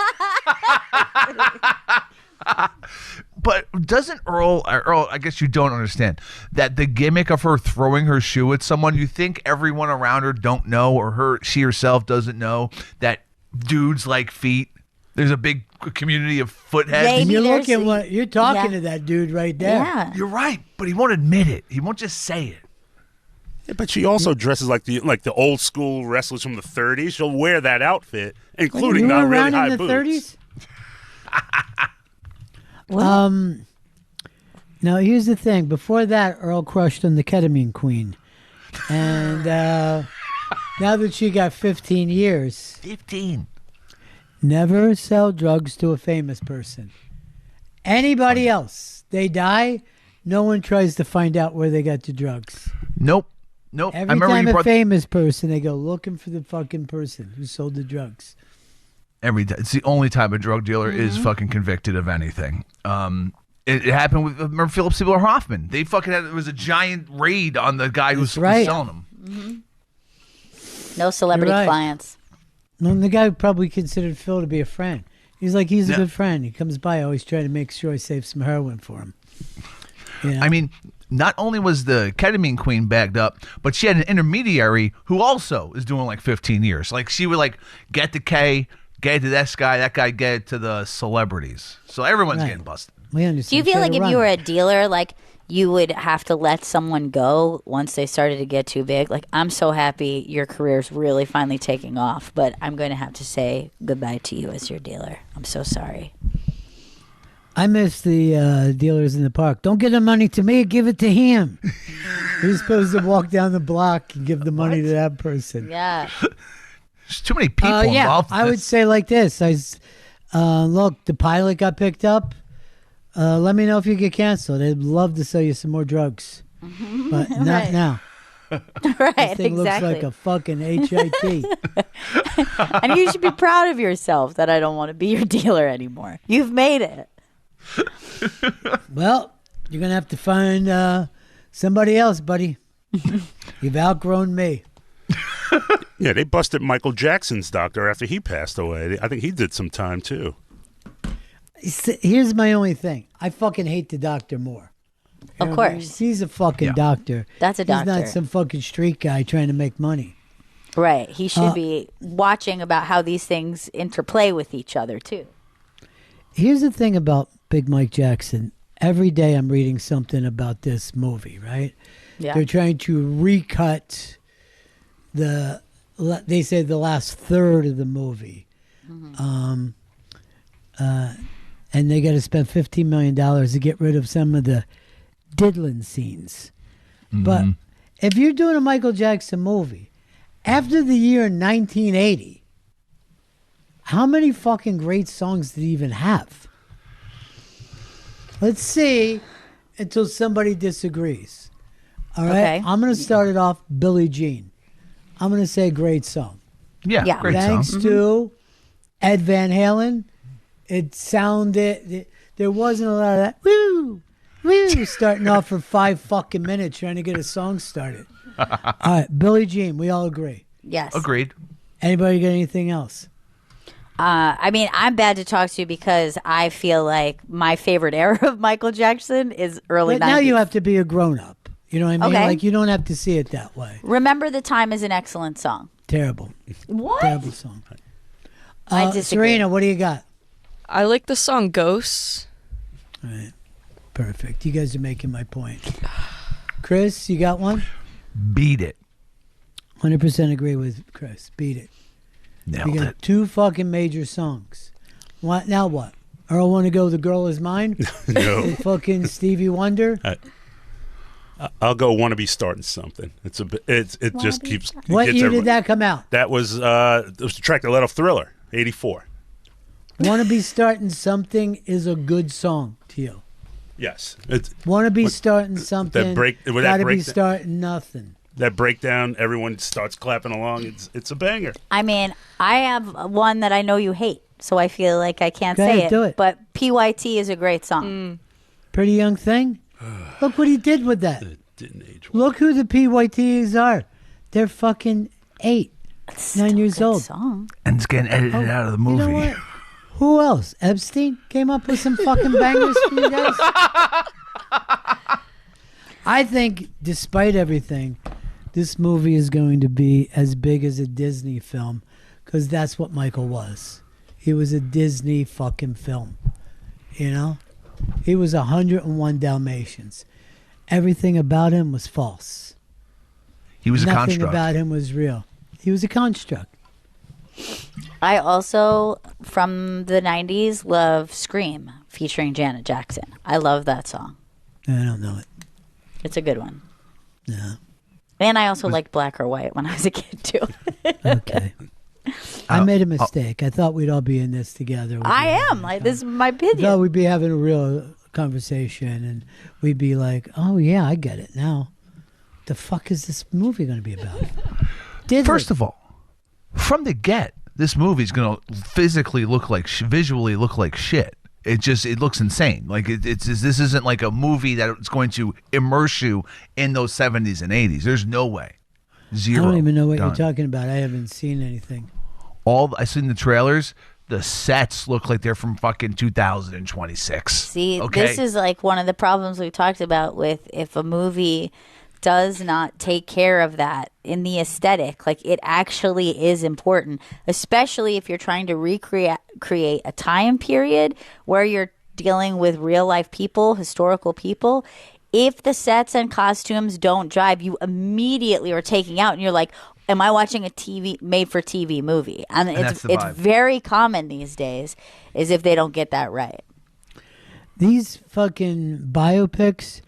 But doesn't Earl, I guess you don't understand that the gimmick of her throwing her shoe at someone, you think everyone around her don't know, or she herself doesn't know that dudes like feet. There's a big community of footheads. You're talking to that dude right there. Yeah. You're right, but he won't admit it. He won't just say it. Yeah, but she also dresses like the old school wrestlers from the 30s. She'll wear that outfit, including you not were really around high in the boots. 30s? Now here's the thing. Before that, Earl crushed on the Ketamine Queen, and now that she got 15 years, 15. Never sell drugs to a famous person. Anybody else, they die. No one tries to find out where they got the drugs. Nope. Every time a famous person, they go looking for the fucking person who sold the drugs. It's the only time a drug dealer is fucking convicted of anything. It happened with remember Philip Seymour Hoffman. They fucking it was a giant raid on the guy who was selling them. Mm-hmm. No celebrity clients. And the guy probably considered Phil to be a friend. He's a good friend. He comes by, I always try to make sure I save some heroin for him. You know? I mean, not only was the Ketamine Queen bagged up, but she had an intermediary who also is doing like 15 years. Like she would get the K, get it to this guy, that guy get it to the celebrities. So everyone's getting busted. We understand. Do you feel like if you were a dealer, you would have to let someone go once they started to get too big? Like, I'm so happy your career's really finally taking off, but I'm going to have to say goodbye to you as your dealer. I'm so sorry. I miss the dealers in the park. Don't give the money to me, give it to him. He's supposed to walk down the block and give the money to that person. Yeah. There's too many people involved. I would say like this. Look, the pilot got picked up. Let me know if you get canceled. I'd love to sell you some more drugs, but not now. Right, this thing looks exactly. like a fucking HIT. And you should be proud of yourself that I don't want to be your dealer anymore. You've made it. Well, you're going to have to find somebody else, buddy. You've outgrown me. Yeah, they busted Michael Jackson's doctor after he passed away. I think he did some time, too. Here's my only thing. I fucking hate the doctor more. Of course. He's a fucking doctor. That's a doctor. He's not some fucking street guy trying to make money. Right. He should be watching about how these things interplay with each other, too. Here's the thing about Big Mike Jackson. Every day I'm reading something about this movie, right? Yeah. They're trying to recut they say the last third of the movie. Mm-hmm. And they got to spend $15 million to get rid of some of the diddling scenes. Mm-hmm. But if you're doing a Michael Jackson movie, after the year 1980, how many fucking great songs did he even have? Let's see until somebody disagrees. All right? Okay. I'm going to start it off Billie Jean. I'm going to say great song. Yeah. Great Thanks song. to Ed Van Halen. It sounded, there wasn't a lot of that, woo, starting off for 5 fucking minutes trying to get a song started. All right, Billie Jean, we all agree. Yes. Agreed. Anybody got anything else? I mean, I'm bad to talk to because I feel like my favorite era of Michael Jackson is early 90s. But now you have to be a grown-up. You know what I mean? Okay. Like, you don't have to see it that way. Remember the Time is an excellent song. Terrible. What? Terrible song. I disagree. Serena, what do you got? I like the song Ghosts. All right. Perfect. You guys are making my point. Chris, you got one? Beat It. 100% agree with Chris. Beat It. Nailed you got it. 2 fucking major songs. What? Now what? Or I want to go The Girl Is Mine. No. With fucking Stevie Wonder. I'll go "Wanna Be Starting Something." It just keeps. What year did that come out? That was it was the track that led off Thriller, '84. Wanna Be Starting Something is a good song to you. Yes. Wanna Be Starting Something. Gotta be breakdown- starting nothing. That breakdown, everyone starts clapping along. It's a banger. I mean, I have one that I know you hate, so I feel like I can't Go say ahead, do it. But PYT is a great song. Pretty Young Thing. Look what he did with that. Didn't age Look who the PYTs are. They're fucking 8, 9 years old. Song. And it's getting edited out of the movie. You know what? Who else? Epstein came up with some fucking bangers for you guys. I think, despite everything, this movie is going to be as big as a Disney film, because that's what Michael was. He was a Disney fucking film. You know? He was 101 Dalmatians. Everything about him was false. He was a Nothing construct. about him was real. He was a construct. I also, from the 90s, love Scream featuring Janet Jackson. I love that song. I don't know it. It's a good one. No. And I also liked Black or White when I was a kid, too. Okay. I made a mistake. I thought we'd all be in this together. I am. Like, this is my I opinion. thought we'd be having a real conversation, and we'd be like, "Oh yeah, I get it now. The fuck is this movie going to be about?" First of all, from the get, this movie's going to physically look like, visually look like shit. It looks insane. Like this isn't like a movie that's going to immerse you in those 70s and 80s. There's no way. Zero. I don't even know what Done. you're talking about. I haven't seen anything. I seen the trailers. The sets look like they're from fucking 2026. See, okay? this is like one of the problems we talked about with if a movie does not take care of that in the aesthetic. Like, it actually is important, especially if you're trying to create a time period where you're dealing with real life people, historical people. If the sets and costumes don't drive, you immediately are taking out, and you're like, am I watching a TV made for TV movie? And that's the it's vibe. very common these days is if they don't get that right. These fucking biopics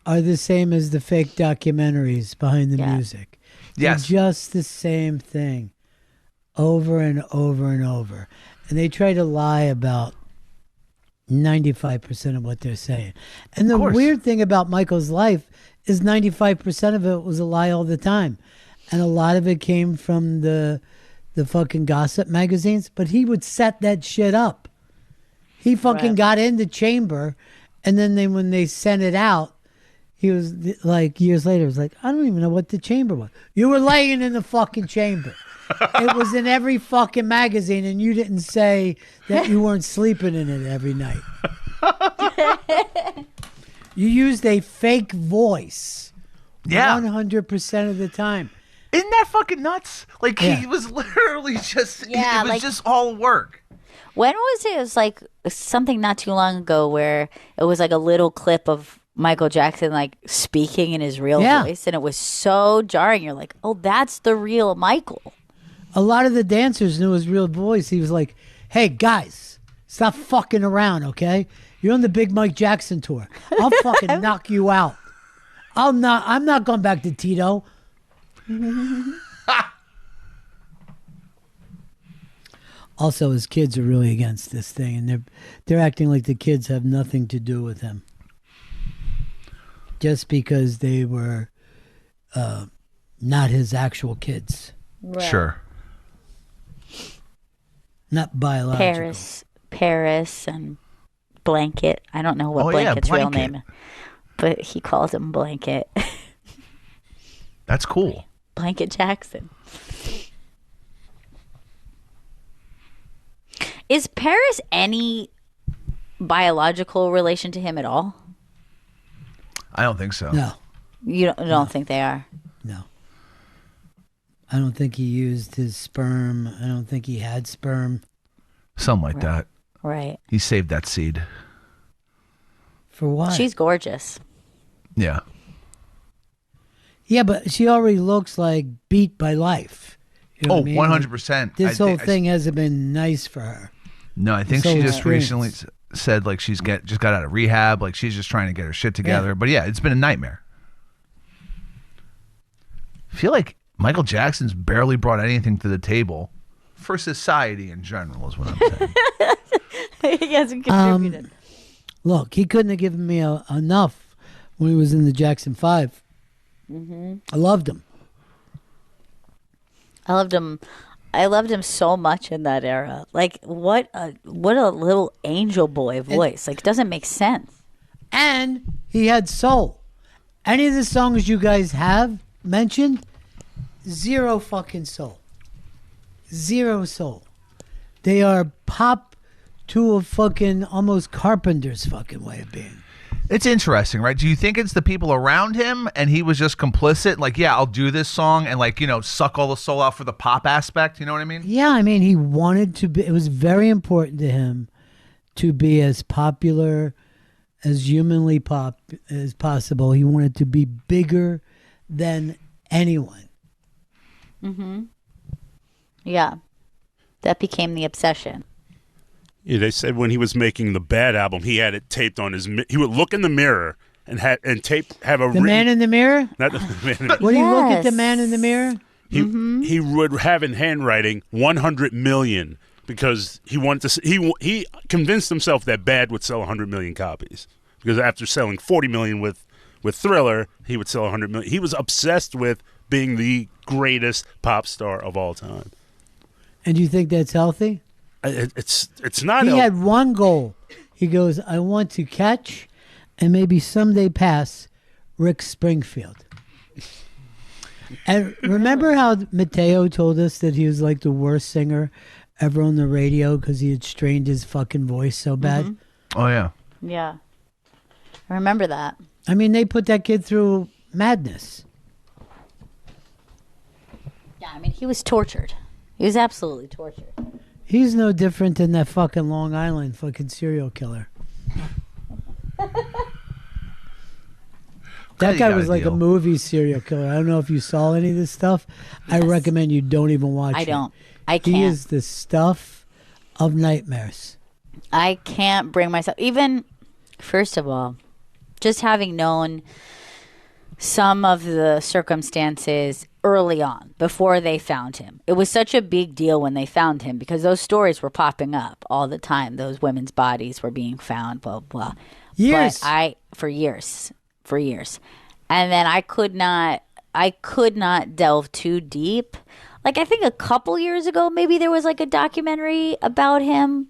are the same as the fake documentaries behind the music. They're Yes. just the same thing over and over and over. And they try to lie about 95% of what they're saying. And the weird thing about Michael's life is 95% of it was a lie all the time. And a lot of it came from the fucking gossip magazines, but he would set that shit up. He fucking got in the chamber, and then when they sent it out, he was like, years later, was like, I don't even know what the chamber was. You were laying in the fucking chamber. It was in every fucking magazine, and you didn't say that you weren't sleeping in it every night. You used a fake voice. Yeah. 100% of the time. Isn't that fucking nuts? Like, Yeah. he was literally just, Yeah, it was like- just all work. When was it? It was like something not too long ago where it was like a little clip of Michael Jackson like speaking in his real Yeah. voice, and it was so jarring. You're like, oh, that's the real Michael. A lot of the dancers knew his real voice. He was like, hey, guys, stop fucking around, okay? You're on the big Mike Jackson tour. I'll fucking knock you out. I'm not going back to Tito. Also, his kids are really against this thing, and they're acting like the kids have nothing to do with him, just because they were not his actual kids, Sure. not biological. Paris, and Blanket. I don't know what Oh, yeah, Blanket's real Blanket. name, but he calls him Blanket. That's cool. Blanket Jackson. Is Paris any biological relation to him at all? I don't think so. No, You don't think they are? no. I don't think he used his sperm. I don't think he had sperm. Something like that. Right. He saved that seed. For what? She's gorgeous. Yeah. Yeah, but she already looks like beat by life. You know Oh, what I mean? 100%. This whole thing hasn't been nice for her. No, I think This she whole just recently. experience. said like she's just got out of rehab, like she's just trying to get her shit together. Yeah. But yeah, it's been a nightmare. I feel like Michael Jackson's barely brought anything to the table for society in general, is what I'm saying. He hasn't contributed. Look, he couldn't have given me enough when he was in the Jackson 5. Mm-hmm. I loved him. I loved him so much in that era. Like, what a little angel boy voice. Like, it doesn't make sense. And he had soul. Any of the songs you guys have mentioned, zero fucking soul. Zero soul. They are pop to a fucking almost Carpenter's fucking way of being. It's interesting, right? Do you think it's the people around him and he was just complicit? Like, yeah, I'll do this song and like, suck all the soul out for the pop aspect. You know what I mean? Yeah, I mean, he wanted to be, it was very important to him to be as popular, as humanly pop as possible. He wanted to be bigger than anyone. Mm-hmm. Yeah. That became the obsession. Yeah, they said when he was making the Bad album, he had it taped on his. He would look in the mirror and have a. The Man in the Mirror. Not the Man in the Would he look at the Man in the Mirror? He would have in handwriting 100 million because he wanted to. He convinced himself that Bad would sell 100 million copies because after selling 40 million with Thriller, he would sell 100 million. He was obsessed with being the greatest pop star of all time. And do you think that's healthy? It's not. He had one goal. He goes, I want to catch and maybe someday pass Rick Springfield. And remember how Mateo told us that he was like the worst singer ever on the radio because he had strained his fucking voice so bad? Mm-hmm. Oh, yeah. Yeah. I remember that. I mean, they put that kid through madness. Yeah, I mean, he was tortured. He was absolutely tortured. He's no different than that fucking Long Island fucking serial killer. That guy was like a movie serial killer. I don't know if you saw any of this stuff. I recommend you don't even watch it. I don't. I can't. He is the stuff of nightmares. I can't bring myself. Even, first of all, just having known some of the circumstances early on before they found him. It was such a big deal when they found him because those stories were popping up all the time. Those women's bodies were being found, blah, blah. Years. But for years. And then I could not delve too deep. Like, I think a couple years ago, maybe there was like a documentary about him.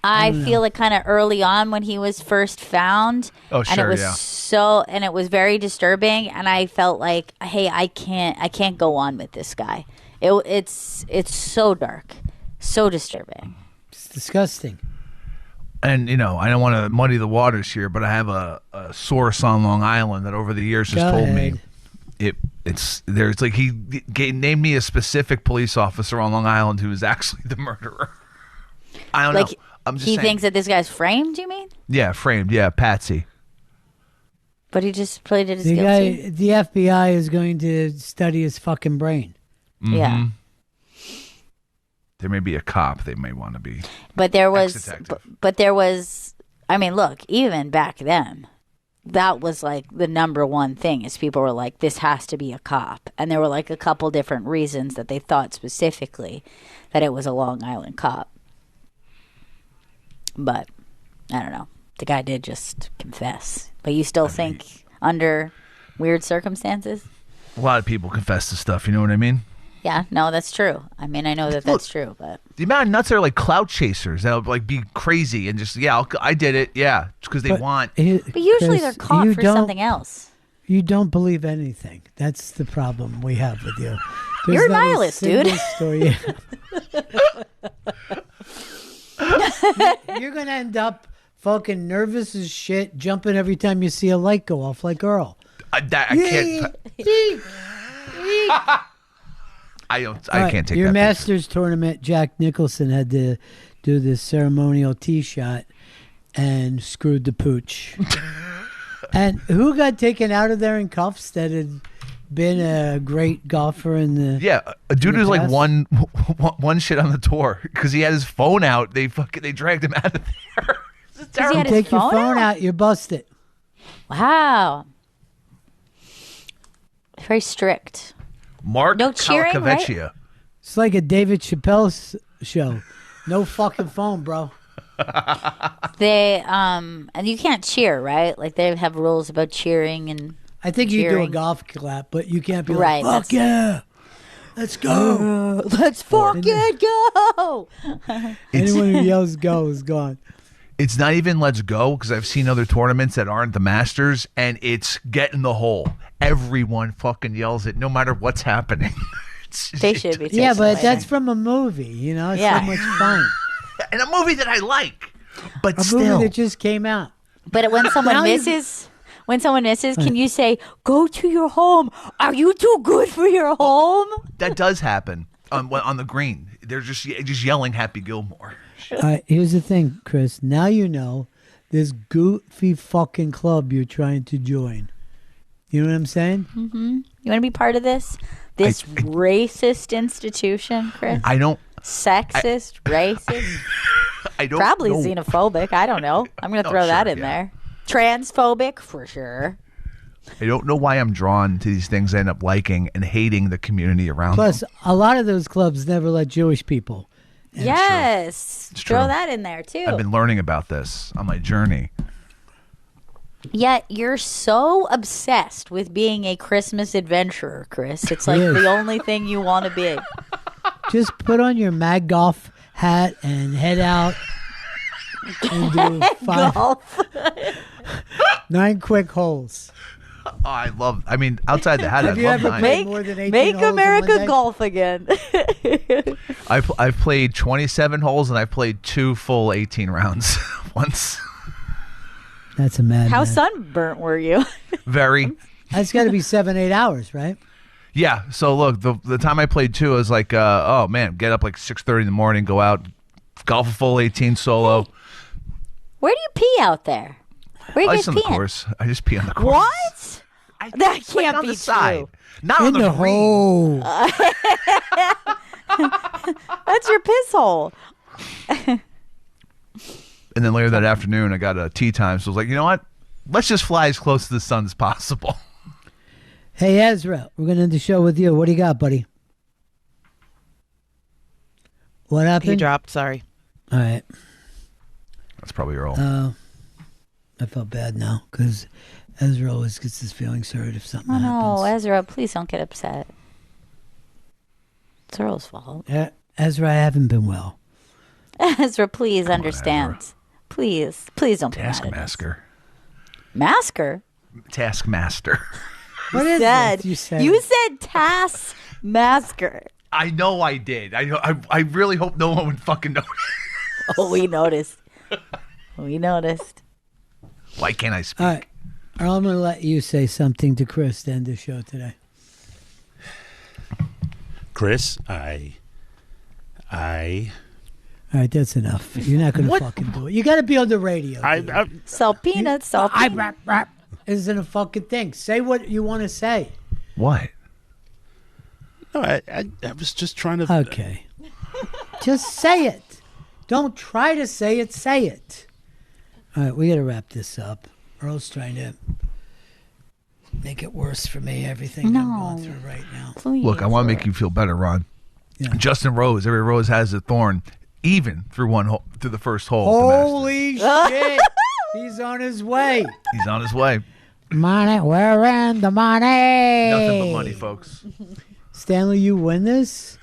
I feel like kind of early on when he was first found. Oh, sure, and it was yeah. and it was very disturbing, and I felt like, hey, I can't go on with this guy. It's so dark, so disturbing. It's disgusting. And, I don't want to muddy the waters here, but I have a source on Long Island that over the years has told me there's like he named me a specific police officer on Long Island who is actually the murderer. I don't know. I'm just saying. Thinks that this guy's framed, you mean? Yeah, framed. Yeah, Patsy. But he just played it as guilty. The FBI is going to study his fucking brain. Mm-hmm. Yeah. There may be a cop they may want to be. But there was, I mean, look, even back then, that was like the number one thing is people were like, this has to be a cop. And there were like a couple different reasons that they thought specifically that it was a Long Island cop. But I don't know. The guy did just confess. But you still think under weird circumstances? A lot of people confess to stuff, you know what I mean? Yeah, no, that's true. I mean, I know that that's true, but the amount of nuts that are like clout chasers that'll like be crazy and just I did it, yeah, because they want. But usually they're caught for something else. You don't believe anything. That's the problem we have with you. You're a nihilist, dude. Story. You're gonna end up fucking nervous as shit, jumping every time you see a light go off, like Earl. I can't. I can't take your that. Masters tournament. Jack Nicholson had to do this ceremonial tee shot and screwed the pooch. And who got taken out of there in cuffs that had been a great golfer in the a dude who's like one shit on the tour because he had his phone out. They dragged him out of there. 'Cause he had his take your phone out? out, you're busted. Wow. Very strict. Mark No cheering, right? Calavecchia. It's like a David Chappelle show. No fucking phone, bro. They and you can't cheer, right? Like they have rules about cheering and I think you do a cheering. golf clap, but you can't be Right, like, fuck yeah. Let's go. Let's fucking go. Anyone who yells go is gone. It's not even let's go, because I've seen other tournaments that aren't the Masters, and it's get in the hole. Everyone fucking yells it, no matter what's happening. They should be. Yeah, taken but away. that's from a movie, you know? It's Yeah. so much fun. And a movie that I like, but A still. movie that just came out. But when someone Now you- misses, can you say, "Go to your home"? Are you too good for your home? That does happen on the green. They're just yelling Happy Gilmore. All right, here's the thing, Chris. Now you know this goofy fucking club you're trying to join. You know what I'm saying? Mm-hmm. You want to be part of this? This racist institution, Chris? I don't. Sexist, racist, I don't. probably know. xenophobic. I don't know. I'm going to throw that in there. Transphobic for sure. I don't know why I'm drawn to these things. I end up liking and hating the community around. Plus, them. a lot of those clubs never let Jewish people. Yes, It's throw true. that in there too. I've been learning about this on my journey. Yet you're so obsessed with being a Christmas adventurer, Chris. It's like Yes. the only thing you want to be. Just put on your Mag Golf hat and head out and do Golf. 9 quick holes. Oh, I mean, outside the hat, Have I you love ever mine. played more than 18 Make holes in one America day? golf again. I've played 27 holes and I've played 2 full 18 rounds once. That's a mad How man. sunburnt were you? Very. That's got to be 7-8 hours, right? Yeah. So look, the time I played 2, I was like, oh man, get up like 6:30 in the morning, go out, golf a full 18 solo. Where do you pee out there? Where you I guys just on the peeing? course. I just pee on the course. What? That can't on be the side. true. Not In on the the green. hole. That's your piss hole. And then later that afternoon, I got a tea time. So I was like, you know what? Let's just fly as close to the sun as possible. Hey, Ezra, we're going to end the show with you. What do you got, buddy? What happened? He dropped. Sorry. All right. That's probably Earl. I felt bad now because Ezra always gets his feelings hurt if something Oh happens. no, Ezra, please don't get upset. It's Earl's fault. Ezra, I haven't been well. Ezra, please understand. Please don't be mad at us. Taskmaster. Masker? Taskmaster. What is said, this you said? You said taskmaster. I know I did. I really hope no one would fucking notice. Oh, we noticed. We noticed. Why can't I speak? All right. Earl, I'm going to let you say something to Chris to end the show today. Chris, I All right, that's enough. You're not going to fucking do it. You got to be on the radio. dude. Sell peanuts, sell I peanuts. rap isn't a fucking thing. Say what you want to say. What? No, I was just trying to. Okay. Just say it. Don't try to say it. Say it. All right, we got to wrap this up. Earl's trying to make it worse for me, everything I'm going through right now. Please. Look, I want to make you feel better, Ron. Yeah. Justin Rose, every rose has a thorn, even through through the first hole. at the Masters. Holy shit. He's on his way. He's on his way. Money, we're in the money. Nothing but money, folks. Stanley, you win this,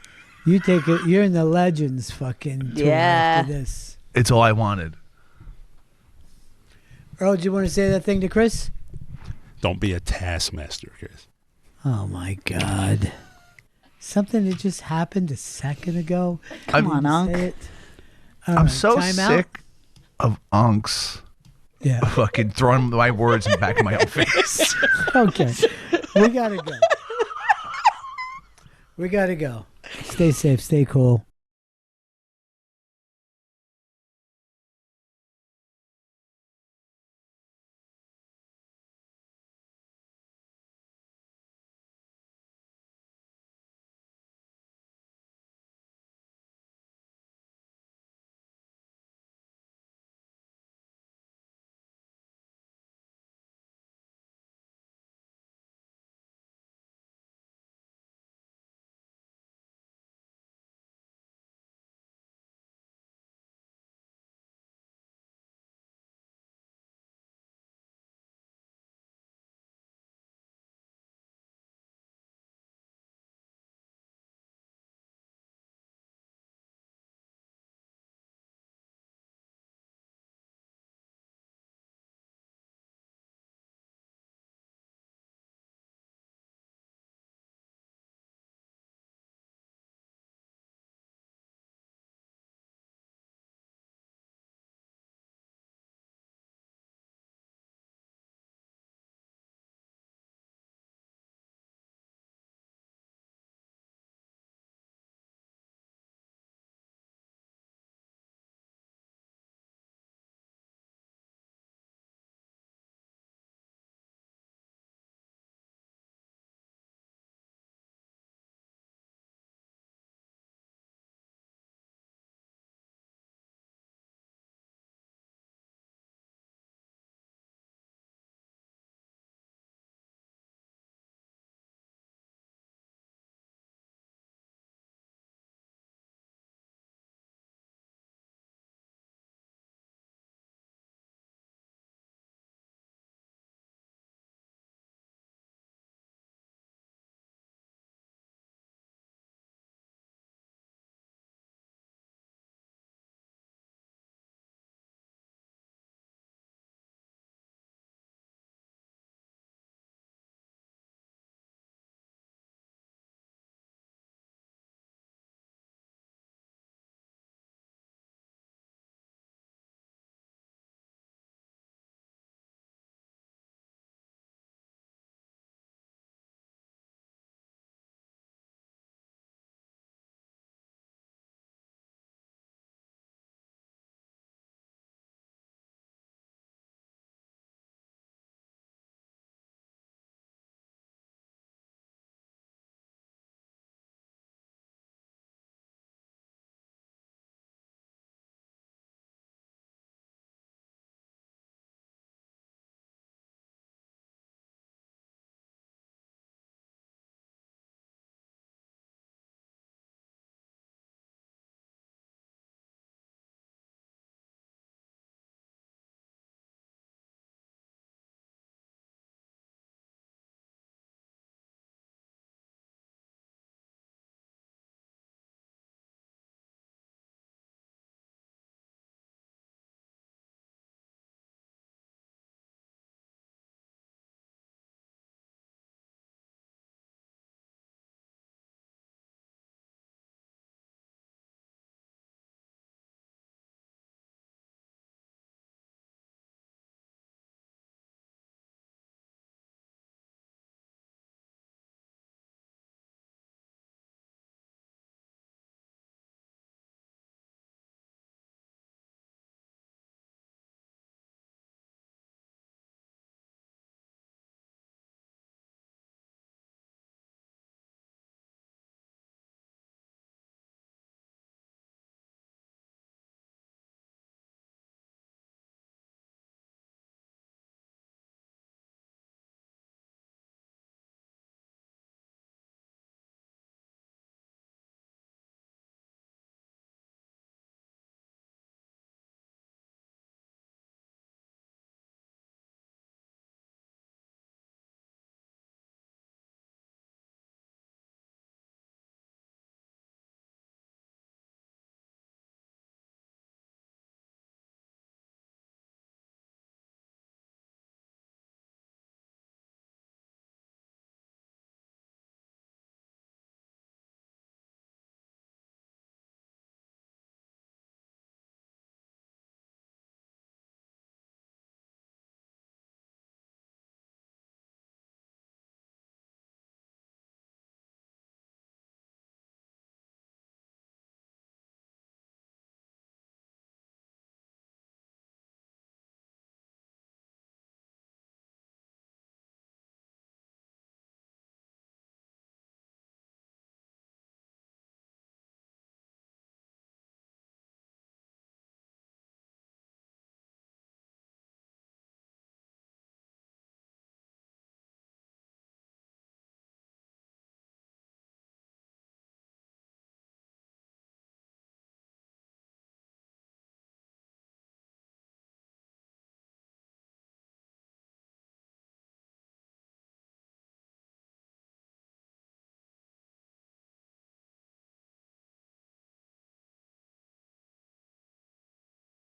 you take it. You're in the Legends fucking tour Yeah. after this. It's all I wanted. Earl, do you want to say that thing to Chris? Don't be a taskmaster, Chris. Oh my God. Something that just happened a second ago. Come on, Say Unc. it. All I'm right, so time out. sick of unks Yeah. fucking throwing my words in the back of my own face. Okay. We got to go. We got to go. Stay safe. Stay cool.